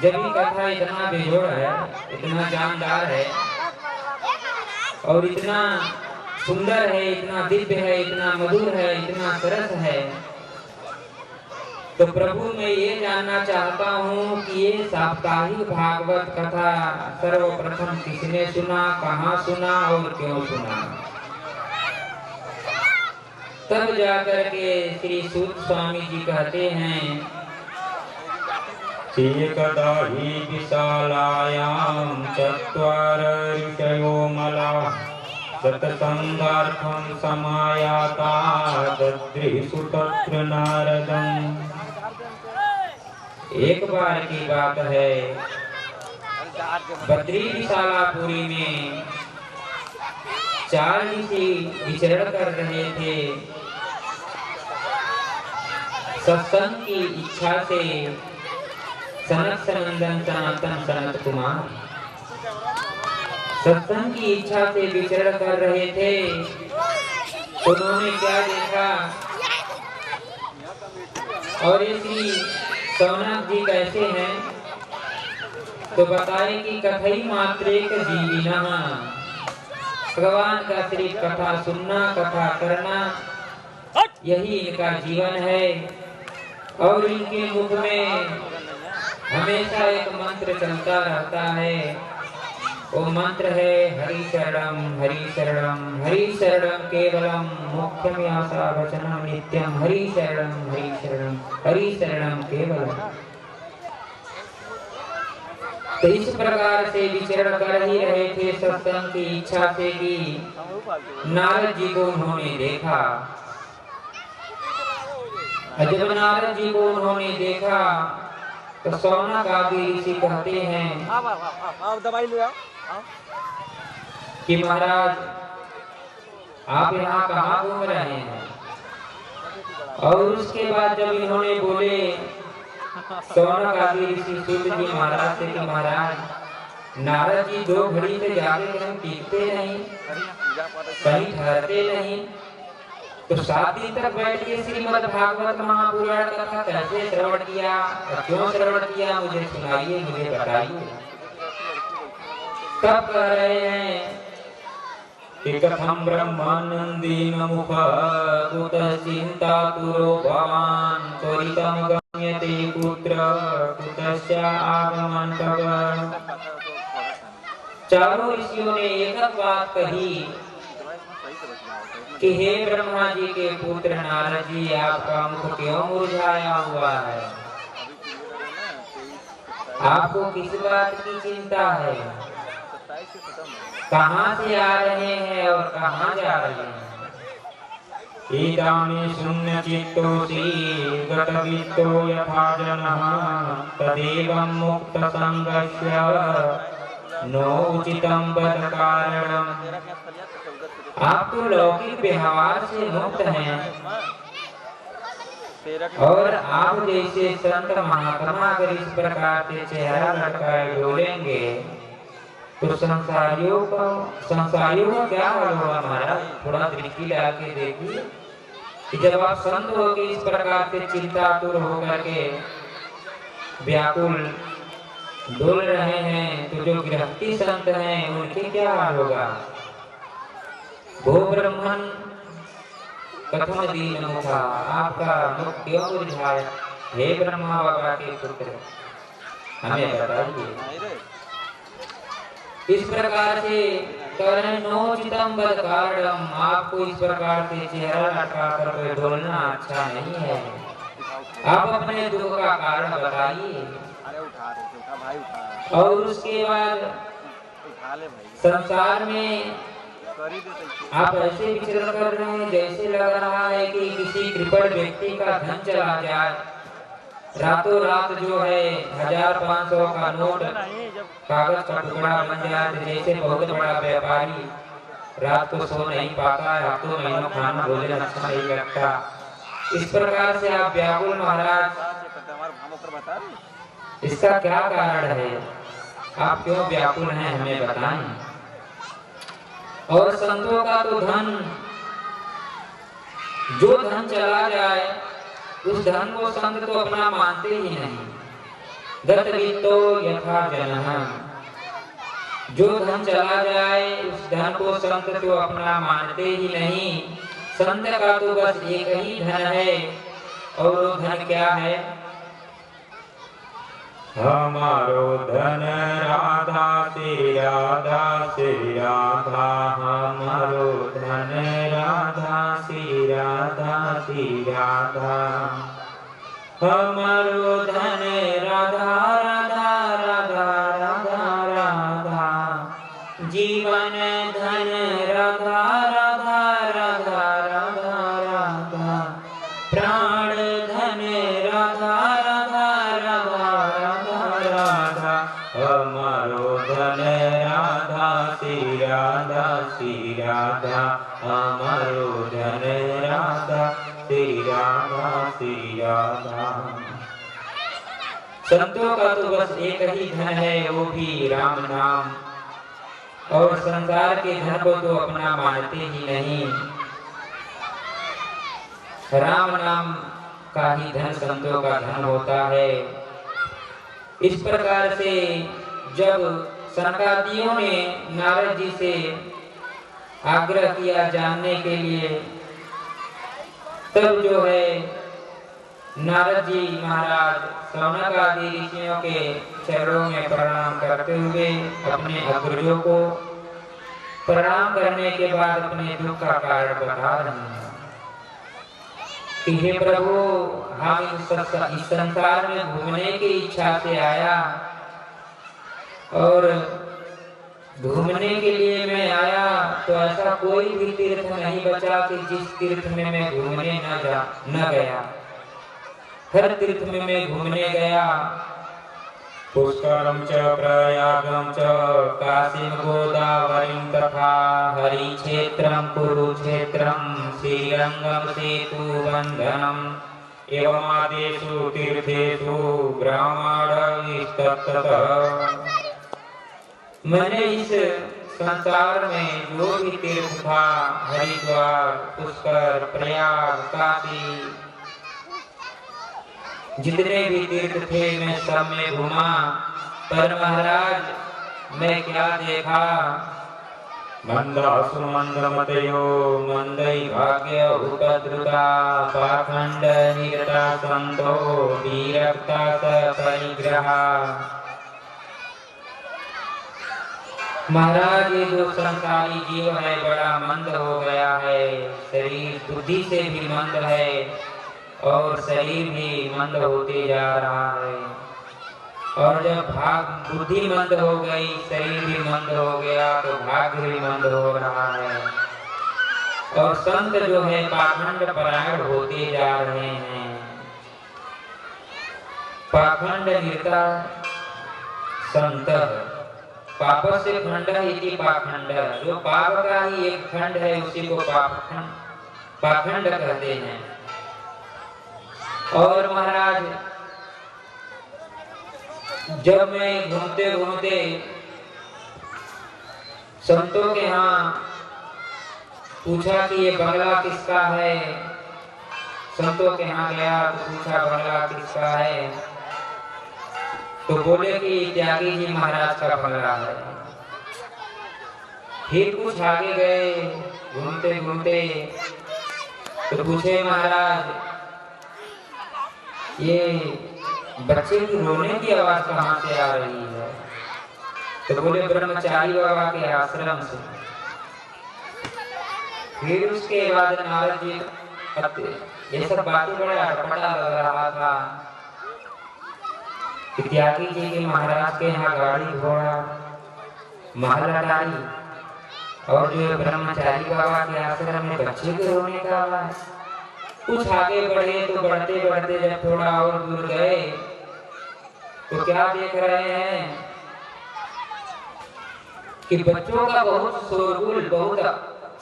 जब ये कथा इतना बेजोड़ है, इतना जानदार है और इतना सुंदर है, इतना दिव्य है, इतना मधुर है, इतना सरस है, तो प्रभु मैं ये जानना चाहता हूँ कि ये साप्ताहिक भागवत कथा सर्वप्रथम किसने सुना, कहाँ सुना और क्यों सुना? तब जाकर के श्री सूत स्वामी जी कहते हैं एकदा हि विशालायां चत्वार ऋषयो मला सत्संगार्थं समायाता दद्रिषु तत्र नारदम्। एक बार की बात है, बद्री विशालापुरी में 4 ऋषि विचरण कर रहे थे। सत्संग की इच्छा से सनत सनंदन सनातन सनत कुमार सत्संग की इच्छा से विचरण कर रहे थे। उन्होंने क्या देखा? और ये श्री शौनक जी कैसे हैं? तो बताए कि कथई मात्रेक जीविना, भगवान का सिर्फ कथा सुनना, कथा करना, यही इनका जीवन है। और इनके मुख में हमेशा एक मंत्र चलता रहता है। वो मंत्र है हरि शरणम हरि शरणम हरि शरणम केवलम मोक्षम आशा वचनम नित्यम हरि शरणम हरि शरणम केवलम। तो इस प्रकार से विचरण कर ही रहे थे सत्संग की इच्छा से कि नारद जी को उन्होंने देखा। जब नारद जी को उन्होंने देखा तो शौनक आदि ऋषि कहते हैं कि महाराज आप यहाँ कहाँ घूम रहे हैं? और उसके बाद जब इन्होंने बोले शौनक आदि ऋषि सूत जी महाराज से कि महाराज नारद जी 2 घड़ी से ज्यादा कहीं टिकते नहीं, कहीं ठहरते नहीं, तो 7 दिन तक बैठ के श्रीमद् भागवत महापुराण कथा कैसे श्रवण किया और क्यों श्रवण किया, मुझे सुनाइए, मुझे बताइए। तब कह रहे हैं कि कथं ब्रह्मानंदेन मुख कुतः चिन्तातुरो भवान् त्वरितं गम्यते पुत्र कुतस्य आगमनं तव। चारों ऋषियों ने एक बात कही कि हे ब्रह्मा जी के पुत्र नारद जी, आपका मुख क्यों मुरझाया हुआ है, आपको किस बात की चिंता है, कहाँ से आ रहे हैं और कहाँ जा रहे हैं। इदानीं शून्यचित्तोऽसि गतवित्तो यथा जनः तदेवं मुक्तसङ्गस्य नोचितं वद कारणम्। आप तो लौकिक व्यवहार से मुक्त हैं और आप जैसे संत महात्मा अगर इस प्रकार से चेहरा लटकाए डोलेंगे तो संसारियों का क्या हाल होगा महाराज। थोड़ा दृष्टि डाल के देखिए कि जब आप संत हो के इस प्रकार से चिंतातुर होकर के व्याकुल डोल रहे हैं, तो जो गृहस्थी संत हैं उनके क्या हाल होगा। भो ब्रह्मन कथम दीन मुखा, आपका मुख क्यों मुरझाया, हे ब्रह्मा बाबा के पुत्र हमें बताइए। इस प्रकार से करें नोचितम वद कारणम, आपको इस प्रकार से चेहरा लटका कर ढोलना अच्छा नहीं है, आप अपने दुख का कारण बताइए। और उसके बाद संसार में आप ऐसे विचरण कर रहे हैं जैसे लग रहा है कि किसी कृपण व्यक्ति का धन चला जाए, रातों रात जो है 1500 का नोट कागज का टुकड़ा बन जाए, जैसे बहुत बड़ा व्यापारी रात को सो नहीं पाता है, हफ्तों महीनों खाना भोजन अच्छा नहीं लगता। इस प्रकार से आप व्याकुल महाराज, इसका क्या कारण है, आप क्यों व्याकुल हैं हमें बताएं। और संतों का तो धन, जो धन चला जाए उस धन को संत तो अपना मानते ही नहीं। गतवित्तो यथा जनः, जो धन चला जाए उस धन को संत तो अपना मानते ही नहीं। संत का तो बस एक ही धन है, और वो धन क्या है। हमारो धन राधा से राधा से राधा, हमारो धन राधा से राधा से राधा, हमारो धन राधा राधा राधा राधा राधा, जीवन धन राधा राधा राधा राधा राधा, प्राण धन राधा राधा राधा राधा राधा, हमारो धन राधा से राधा से राधा, हमारो धन राधा से राधा से राधा। संतों का तो बस एक ही धन है, वो भी राम नाम, और संसार के धन को तो अपना मानते ही नहीं। राम नाम का ही धन संतों का धन होता है। इस प्रकार से जब सनकादियों ने नारद जी से आग्रह किया जानने के लिए, तब जो है नारद जी महाराज सौनक आदि ऋषियों के चरणों में प्रणाम करते हुए अपने अग्रजों को प्रणाम करने के बाद अपने दुख का कारण बता रहे हैं कि हे प्रभु, हम इस संसार में घूमने की इच्छा से आया, और घूमने के लिए मैं आया तो ऐसा कोई भी तीर्थ नहीं बचा कि जिस तीर्थ में मैं घूमने न गया। हर तीर्थ में मैं घूमने गया। पुष्करम च प्रयागम च काशीम गोदावरीम तथा हरिक्षेत्रम कुरुक्षेत्रम श्रीरंगम सेतु बंधनम एवमादेषु तीर्थेषु ब्राह्मणस्ततः। मैंने इस संसार में जो भी तीर्थ था, हरिद्वार, पुष्कर, प्रयाग, काशी, जितने भी तीर्थ थे मैं सब में घूमा, पर महाराज मैं क्या देखा? मंदासु मंदमतयो मंदै भाग्य उपद्रुता पाखंड निरता संतो विरक्ता स परिग्रहा। महाराज ये जो संसारी जीव है बड़ा मंद हो गया है, शरीर बुद्धि से भी मंद है और शरीर भी मंद होते जा रहा है। और जब बुद्धि मंद हो गई, शरीर भी मंद हो गया, तो भाग्य भी मंद हो रहा है। और संत जो है पाखंड परायण होते जा रहे हैं। पाखंड निरता संत पापस्य खंड इति पाखंड, जो पाप का ही एक खंड है उसी को पाखंड कहते हैं। और महाराज जब मैं घूमते घूमते संतों के यहाँ पूछा कि ये बंगला किसका है, संतों के यहाँ गया तो पूछा बंगला किसका है, तो बोले कि त्यागी जी महाराज का बंगला है। फिर कुछ आगे गए घूमते घूमते तो पूछे महाराज ये बच्चे की रोने की आवाज कहाँ से आ रही है, तो बोले ब्रह्मचारी बाबा के आश्रम से। फिर उसके बाद नारद जी ये सब बातें बड़ा अटपटा लग रहा था। त्यागी जी के महाराज के यहाँ गाड़ी घोड़ा महल अटारी, और जो ब्रह्मचारी बाबा के आश्रम में बच्चे के रोने का आवाज। कुछ आगे बढ़े तो बढ़ते बढ़ते जब थोड़ा और दूर गए तो क्या देख रहे हैं कि बच्चों का बहुत शोरगुल, बहुत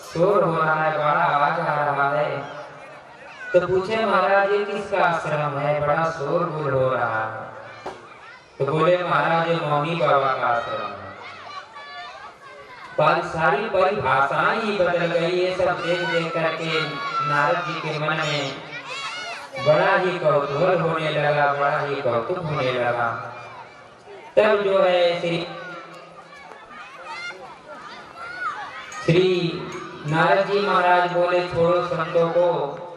शोर हो रहा है, बड़ा आवाज आ रहा है। तो पूछे महाराज ये किसका आश्रम है, बड़ा शोरगुल हो रहा है। तो बोले महाराज ये मौनी बाबा का आश्रम है। पर सारी परिभाषाएं ही बदल गई। ये सब देख देख करके नारद जी के मन में बड़ा ही कौतूहल होने लगा, बड़ा ही कौतुक होने लगा। तब जो है श्री नारद जी महाराज बोले छोड़ो संतों को,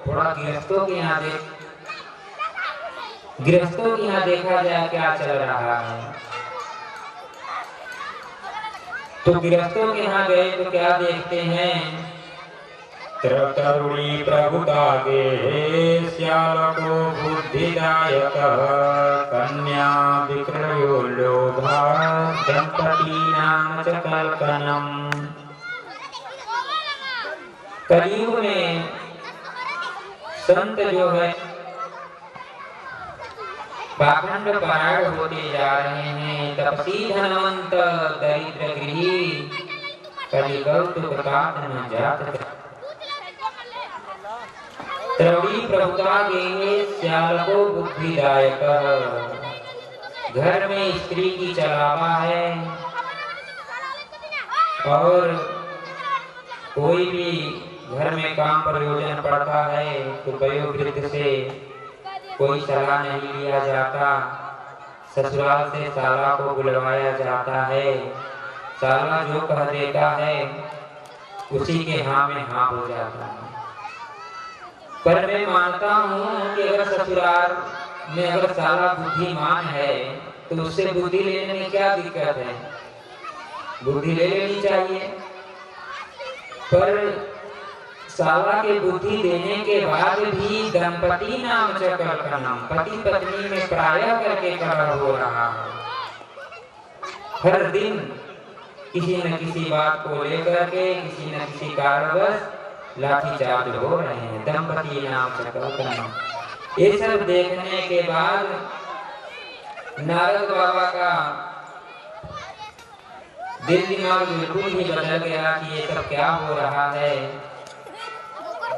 थोड़ा गृहस्थों के यहाँ देखा जाए क्या चल रहा है। तो गृहस्थों के यहाँ गए तो क्या देखते हैं, तरुणी प्रभुतागे श्यालको बुद्धिदायक कन्या विक्रयो लोभा दंपतीनां च कल्पनम्। कलयुग में संत जो है पाखंड परायण होते जा रहे हैं। तपसी धनवंत दरिद्र गृही कलिकौतुक तात न जात। तरुणी प्रभुता गे श्यालको बुद्धिदायक, घर में स्त्री की चलावा है और कोई भी घर में काम प्रयोजन पड़ता है तो वयोवृद्ध से कोई सलाह नहीं लिया जाता, ससुराल से साला को बुलवाया जाता है। साला जो कह देता है उसी के हाँ में हाँ हो जाता है। पर मैं मानता हूँ कि अगर ससुराल में अगर साला बुद्धिमान है तो उससे बुद्धि लेने में क्या दिक्कत है, बुद्धि ले लेनी चाहिए। पर साला के बुद्धि देने के बाद भी दंपति नाम च कल्पनम, पति पत्नी में प्रायः करके कलह हो रहा है। हर दिन किसी न किसी बात को लेकर के किसी न किसी कारणवश लाठीचार्ज हो रहे हैं। दंपति नाम च कल्पनम। ये सब देखने के बाद नारद बाबा का दिल दिमाग बिल्कुल ही बदल गया कि ये सब क्या हो रहा है।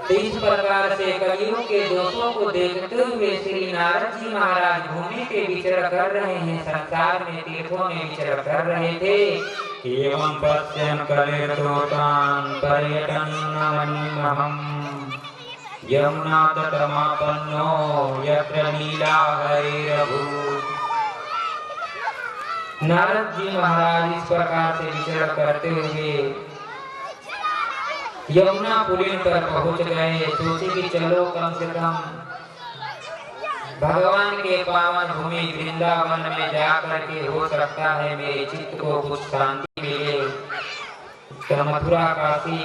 तो इस प्रकार से कलयुग के दोषों को देखते हुए श्री नारद जी महाराज भूमि पे विचरण कर रहे हैं, संसार में तीर्थों में विचरण कर रहे थे। एवं पश्यन् कलेर्दोतान् पर्यटन्नवनीमहम् यमुनातटमापन्नो यत्र नीला हरिरभूत्। नारद जी महाराज इस प्रकार से विचरण करते हुए यमुना पुलिन पर पहुंच गए। सोचे कि चलो कम से कम भगवान के पावन भूमि वृंदावन में जाकर के हो सकता है मेरे चित्त को कुछ शांति मिले। तो मथुरा, काशी,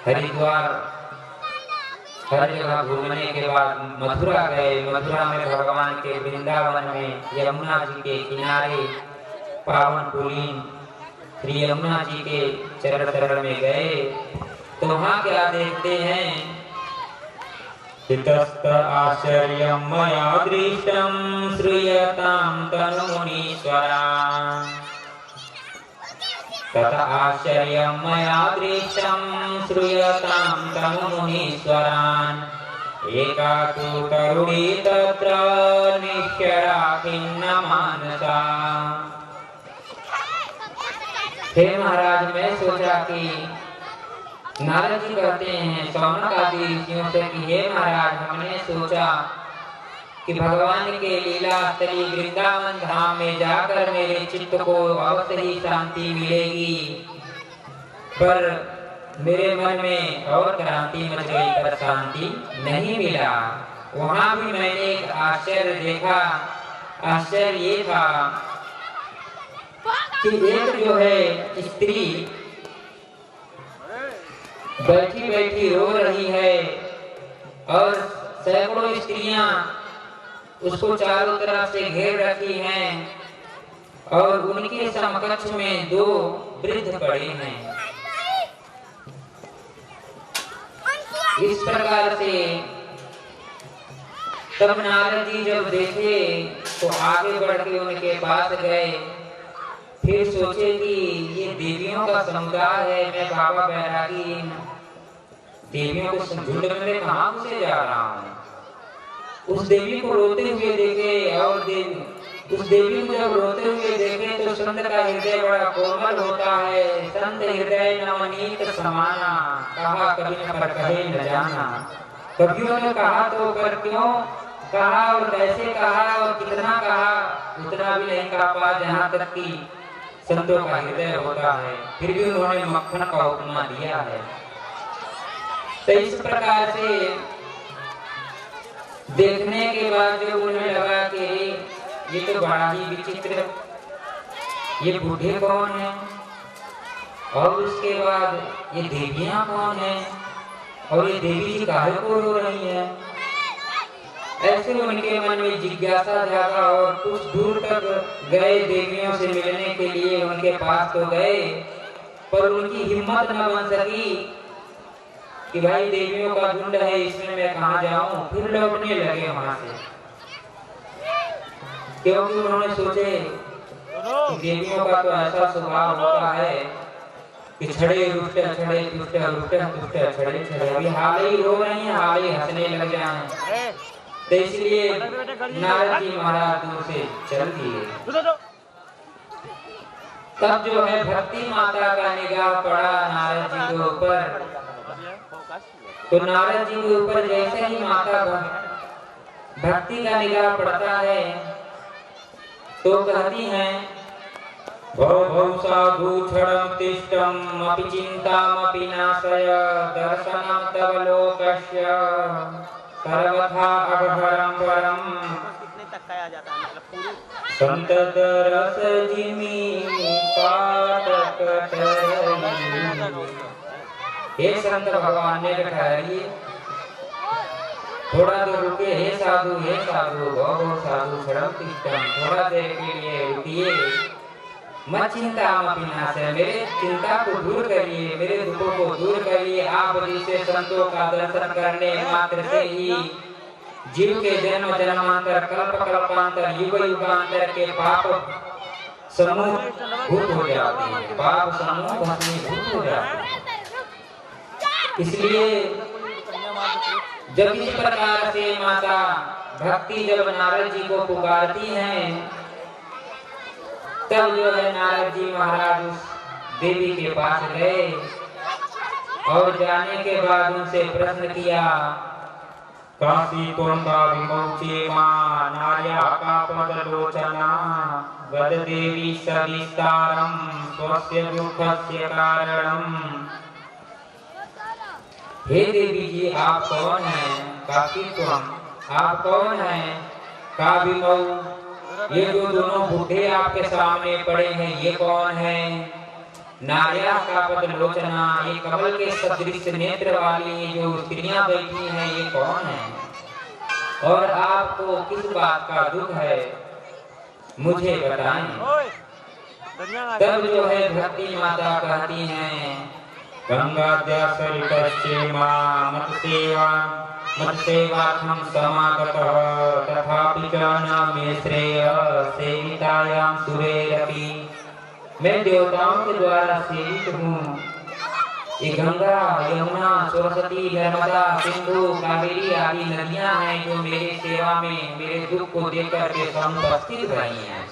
हरिद्वार हर जगह घूमने के बाद मथुरा गए। मथुरा में भगवान के वृंदावन में यमुना जी के किनारे पावन पुलिन श्री यमुना जी के चरण चरण में गए तो वहाँ क्या देखते हैं? इतस्त आश्चर्यं मया दृष्टं श्रूयतां तनुमुनीश्वरान् तथा आश्चर्यं मया दृष्टं श्रूयतां तनुमुनीश्वरान् एका तु तरुणी तत्र निश्चरा खिन्नमानसा। हे महाराज, मैं सोचा कि नारद जी कहते हैं शौनक आदि ऋषियों से कि हे महाराज, हमने सोचा कि भगवान के लीला स्थली वृंदावन धाम में जाकर मेरे चित्त को अवश्य ही शांति मिलेगी, पर मेरे मन में और क्रांति मच गई पर शांति नहीं मिला। वहाँ भी मैंने एक आश्चर्य देखा। आश्चर्य ये था कि एक जो है स्त्री बैठी बैठी रो रही है और सैकड़ों स्त्रियां उसको चारों तरफ से घेर रखी हैं और उनके समकक्ष में दो वृद्ध पड़े हैं। इस प्रकार से तब नारद जी जब देखे तो आगे बढ़ के उनके पास गए। फिर सोचे कि ये देवियों का समुदाय है, मैं बाबा बैरागी इन देवियों को झुंड में कहाँ घुसे जा रहा हूँ। उस देवी को रोते हुए देखे और उस देवी को जब रोते हुए देखे तो संत का हृदय बड़ा कोमल होता है। संत हृदय नवनीत समाना, कहा कभी न पर कहे न जाना। कवियों ने कहा तो पर क्यों कहा और कैसे कहा और कितना कहा उतना भी नहीं कहा पा, जहाँ तक कि संतों का हृदय होता है। फिर भी उन्होंने मक्खन का उपमा दिया है। तो इस प्रकार से देखने के बाद जो उन्हें लगा कि ये तो बड़ा ही विचित्र, ये बूढ़े कौन है और उसके बाद ये देवियां कौन है और ये देवी जी काहे को रो रही है। ऐसे उनके मन में जिज्ञासा जागा और कुछ दूर तक गए। देवियों से मिलने के लिए उनके पास तो गए पर उनकी हिम्मत न बन सकी कि भाई देवियों का झुंड है, इसमें मैं कहाँ जाऊं। फिर लौटने लगे वहां से, क्योंकि उन्होंने सोचे कि देवियों का तो ऐसा स्वभाव होता है कि छड़े रुष्ट छड़े तुष्ट रुष्ट तुष्ट छड़े छड़े। अभी हाल ही रो रही हैं, हाल ही हंसने लग जाए। तो इसलिए नारद जी महाराज दूर से चल दिए। तब जो है भक्ति माता का निगाह पड़ा नारद जी के ऊपर। तो नारद जी के ऊपर जैसे ही माता भक्ति का निगाह पड़ता है तो कहती हैं भव भव साधु क्षणं तिष्ठम् अपि चिन्तामपि नाशय दर्शनं तव लोकस्य सर्वथा अघहरं परम्। कितने तक का आ जाता है मतलब पूरी? संतत रस जिमि पातक ठहरी। हे संत भगवान ने ठहरिए, थोड़ा देर रुके। हे साधु भव साधु क्षणं तिष्ठम्, थोड़ा देर के लिए रुकिए। मत चिंता नाशय, मेरे चिंता को दूर करिए, मेरे दुखों को दूर करिए। आप जिसे संतों का दर्शन करने मात्र से ही जीव के जन्म जन्मांतर कल्प कल्पांतर युग युगांतर के पाप समूह भूत हो जाते हैं, पाप समूह भस्मीभूत हो जाते हैं। इसलिए जब इस प्रकार से माता भक्ति जब नारद जी को पुकारती हैं तब जो है नारद जी महाराज उस देवी के पास गए और जाने के बाद उनसे प्रश्न किया, काशी तुंगा विमोचे मां नार्या का पदलोचना वद देवी सविस्तारम स्वस्य दुःखस्य कारणम। हे देवी जी आप कौन हैं? काशी तुम आप कौन हैं? का विमऊ ये जो दोनों बूढ़े आपके सामने पड़े हैं ये कौन हैं? नार्या का पदलोचना ये कमल के सदृश नेत्र वाली जो स्त्रियां बैठी हैं ये कौन है? और आपको किस बात का दुख है मुझे बताएं। तब जो है भक्ति माता कहती हैं, गंगा जसरितश्चेमा मत सेवार्थं समागतः तथापि च न मे श्रेय सेवितायां सुरेरपि। मैं देवताओं के द्वारा सेवित हूँ। ये गंगा यमुना सरस्वती नर्मदा सिंधु कावेरी आदि नदियां हैं जो मेरे सेवा में मेरे दुख को देख करके समुपस्थित रही हैं।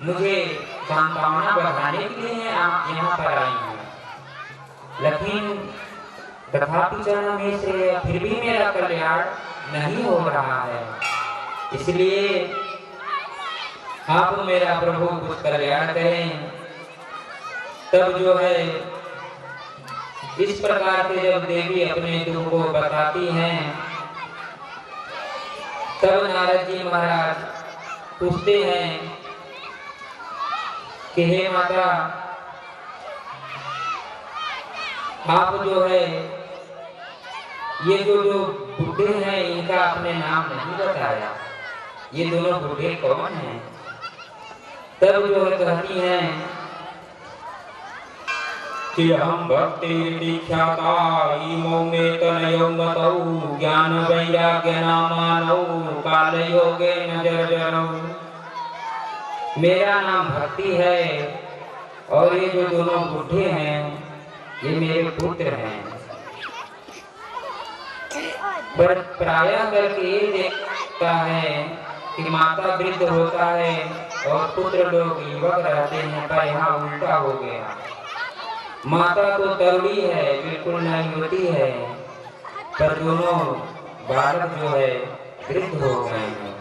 मुझे सांत्वना बढ़ाने के लिए आप यहाँ पर आई हैं। लेकिन तथापि चरण में से फिर भी मेरा कल्याण नहीं हो रहा है, इसलिए आप मेरा प्रभु कुछ कल्याण करें। तब जो है इस प्रकार से जब देवी अपने दुख को बताती हैं तब नारद जी महाराज पूछते हैं कि हे माता आप जो है ये जो बूढ़े हैं इनका आपने नाम नहीं बताया, ये दोनों बूढ़े कौन हैं? तब जो है कहती हैं कि हम भक्ति दीक्षाता इमो में तनयो मतौ ज्ञान वैराग्य नामानौ काल योगे नजर जरौ। मेरा नाम भक्ति है और ये जो दोनों बूढ़े हैं ये मेरे पुत्र हैं। पर प्रायः करके ये देखता है कि माता वृद्ध होता है और पुत्र लोग युवक रहते हैं, पर यहाँ उल्टा हो गया। माता तो तरुणी है, बिल्कुल नहीं होती है, पर दोनों बालक जो है वृद्ध हो गए हैं।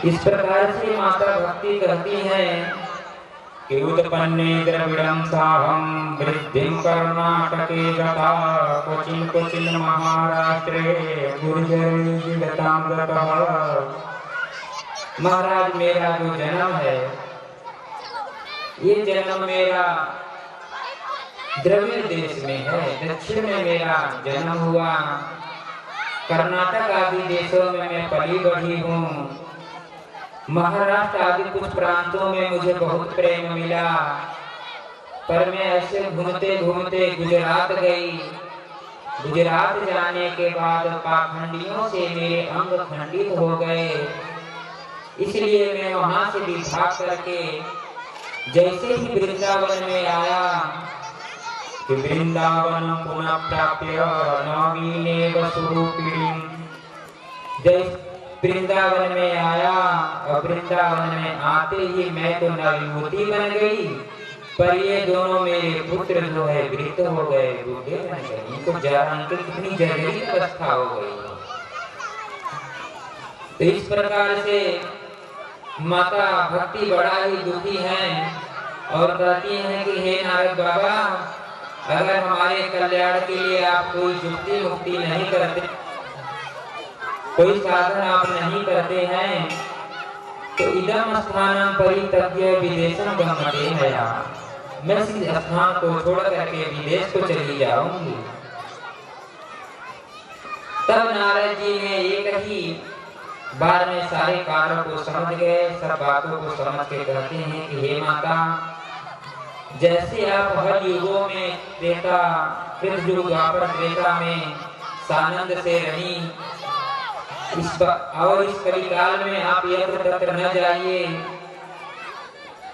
इस प्रकार से माता भक्ति करती हैं कि उत्पन्ने द्रविड़ं साहं वृद्धिं कर्णाटके गता क्वचिन् महाराष्ट्रे गुर्जरे जिगतां गतः। महाराज मेरा जो जन्म है ये जन्म मेरा द्रविड़ देश में है, दक्षिण में मेरा जन्म हुआ। कर्नाटक आदि देशों में मैं पली बढ़ी हूँ। महाराष्ट्र आदि कुछ प्रांतों में मुझे बहुत प्रेम मिला, पर मैं ऐसे घूमते घूमते गुजरात गई। गुजरात जाने के बाद पाखंडियों से मेरे अंग खंडित हो गए, इसलिए मैं वहां से भी भाग करके जैसे ही वृंदावन में आया कि वृंदावन पुनः प्राप्य नवीने वसुरूपिणीं। जब वृंदावन में आया और वृंदावन में आते ही मैं तो नवयुवती बन गई, पर ये दोनों मेरे पुत्र जो है वृद्ध हो गए, बूढ़े बन गए। इनको इनकी कितनी जरूरी अवस्था हो गई। तो इस प्रकार से माता भक्ति बड़ा ही दुखी हैं और कहती हैं कि हे नारद बाबा, अगर हमारे कल्याण के लिए आप कोई युक्ति मुक्ति नहीं करते, कोई साधन आप नहीं करते हैं, तो इदम स्थानम परित्यज्य विदेशं गमते मया। मैं इस स्थान को छोड़ करके विदेश को चली जाऊंगी। तब नारद जी ने एक ही बार में सारे कार्यों को समझ गए, सब बातों को समझ के कहते हैं कि हे माता, जैसे आप हर युगों में त्रेता कृतयुग द्वापर त्रेता में सानंद से रही, इस कलिकाल में आप यत्र तत्र न जाइए,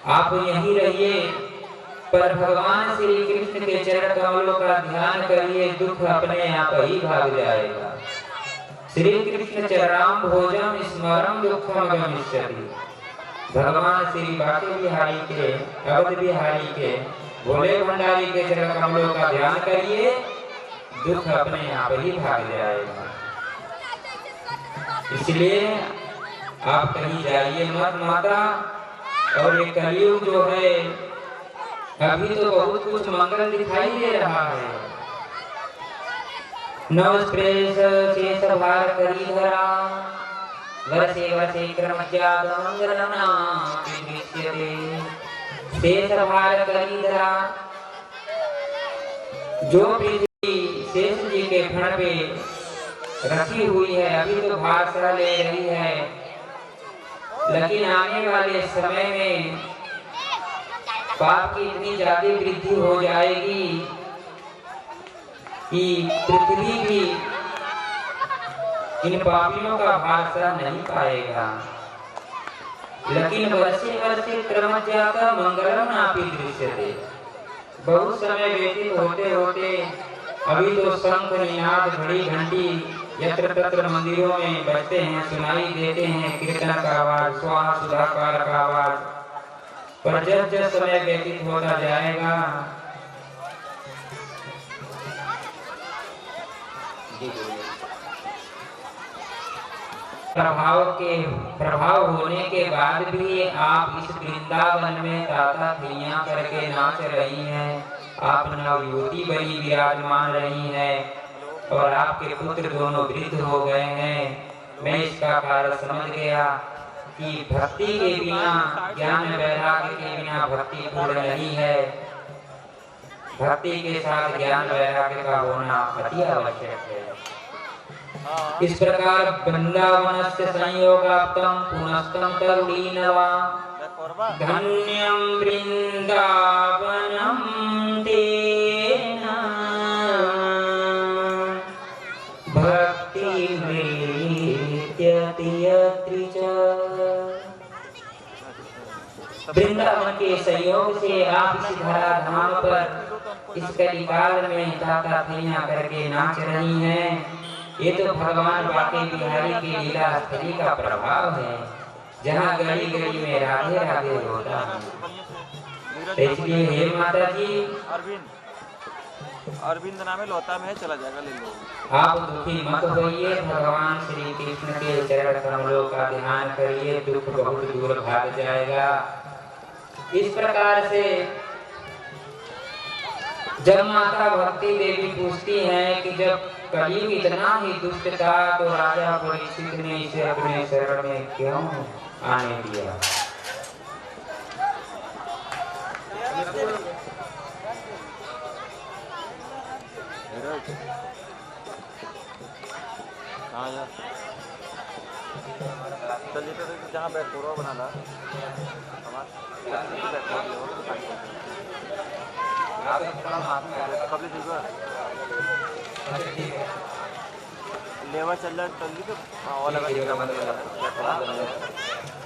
आप यहीं रहिए, पर भगवान श्री कृष्ण के चरण कमलों का ध्यान करिए, दुख अपने आप ही भाग जाएगा। श्री कृष्ण चरणाम भोजम स्मरम दुखम गमिष्यति। भगवान श्री बाके बिहारी के, अवध बिहारी के, भोले भंडारी के चरण कमलों का ध्यान करिए, दुख अपने आप ही भाग जाएगा। इसलिए आप कहीं जाइए मत माता। और ये कलयुग जो है अभी तो बहुत कुछ मंगल दिखाई दे रहा है। नवस्प्रेश शेष भार करी धरा, वर्षे वर्षे क्रमज्ञात मंगलना दृश्यते। शेष भार करी धरा, जो पृथ्वी शेष जी के फण पे रखी हुई है अभी तो भार सह ले रही है, लेकिन आने वाले समय में पाप की इतनी ज्यादा वृद्धि हो जाएगी कि पृथ्वी भी इन पापियों का भार सह नहीं पाएगा। लेकिन वर्षे वर्षे क्रमज्ञाता मंगलम नापि दृश्यते। बहुत समय व्यतीत होते होते अभी तो शंख निनाद घड़ी घंटी यत्र तत्र मंदिरों में बजते हैं, सुनाई देते हैं, कीर्तन का आवाज, स्वाहा सुधाकार का आवाज। पर जब समय व्यतीत होता जाएगा प्रभाव होने के बाद भी आप इस वृंदावन में ताता थैया करके नाच रही हैं, आप नवयुवती बनी विराजमान रही हैं और आपके पुत्र दोनों वृद्ध हो गए हैं। मैं इसका कारण समझ गया कि भक्ति के बिना, ज्ञान वैराग्य के बिना भक्ति पूर्ण नहीं है। भक्ति के साथ ज्ञान वैराग्य का होना अति आवश्यक है। इस प्रकार वृंदावनस्य संयोगाप्तम पुनस्तम तरुणीनवा धन्यं वृंदावनम तेना भक्ति वृंदावन के सहयोग से आप इस धरा धाम पर इस कलिकाल में ताता थैया करके नाच रही हैं। ये तो भगवान बाके बिहारी की लीला स्थली का प्रभाव है, जहाँ गली गली में राधे राधे होता है। तो इसलिए हे माता जी, अरविंद नाम है, लोता में है, चला जाएगा, ले लो। आप दुखी मत होइए, भगवान श्री कृष्ण के चरण कमलों का ध्यान करिए, दुख बहुत दूर भाग जाएगा। इस प्रकार से जब माता भक्ति देवी पूछती हैं कि जब कलयुग इतना ही दुष्ट था तो राजा परीक्षित ने इसे अपने शरण में क्यों आने दिया। चलिए तो जहाँ बैठ पूरा बना ला लेवा चल रहा चल तो वाला का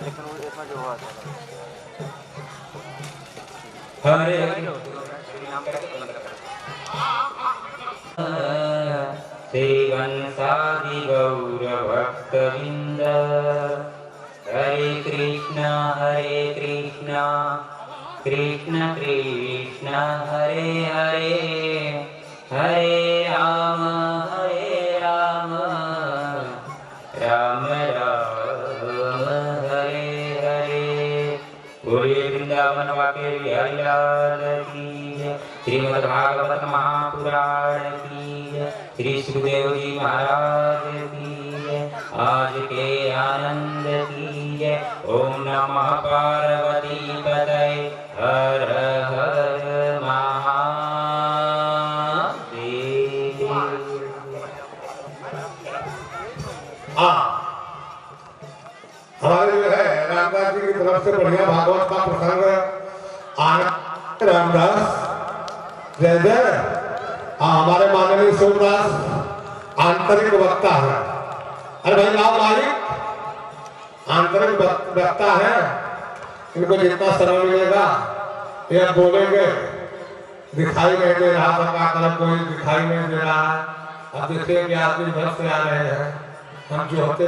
लेकिन वो इसमें जो हुआ हरे श्रीवंशादि गौर भक्तविंद हरे कृष्ण कृष्ण कृष्ण हरे हरे हरे राम राम राम हरे हरे। बोलिए वृंदावन वाके बिहारी लाल की जय। श्रीमद् भागवत महापुराण की जय। श्री सुखदेव जी महाराज की जय। आज के आनंद की जय। ओम नमः पार्वती पतये हर हर महादेव। हमारे जो है रामदास जी की तरफ से बढ़िया भागवत का प्रसंग आनंद रामदास जय जय। हमारे माननीय सोमदास आंतरिक वक्ता है। अरे भाई लाओ मालिक आंतरिक वक्ता है, इनको जितना समय मिलेगा ये बोलेंगे। दिखाई नहीं दे रहा, सरकार तरफ कोई दिखाई नहीं दे रहा है। अब देखिए कि आदमी घर से आ रहे हैं, हम जो होते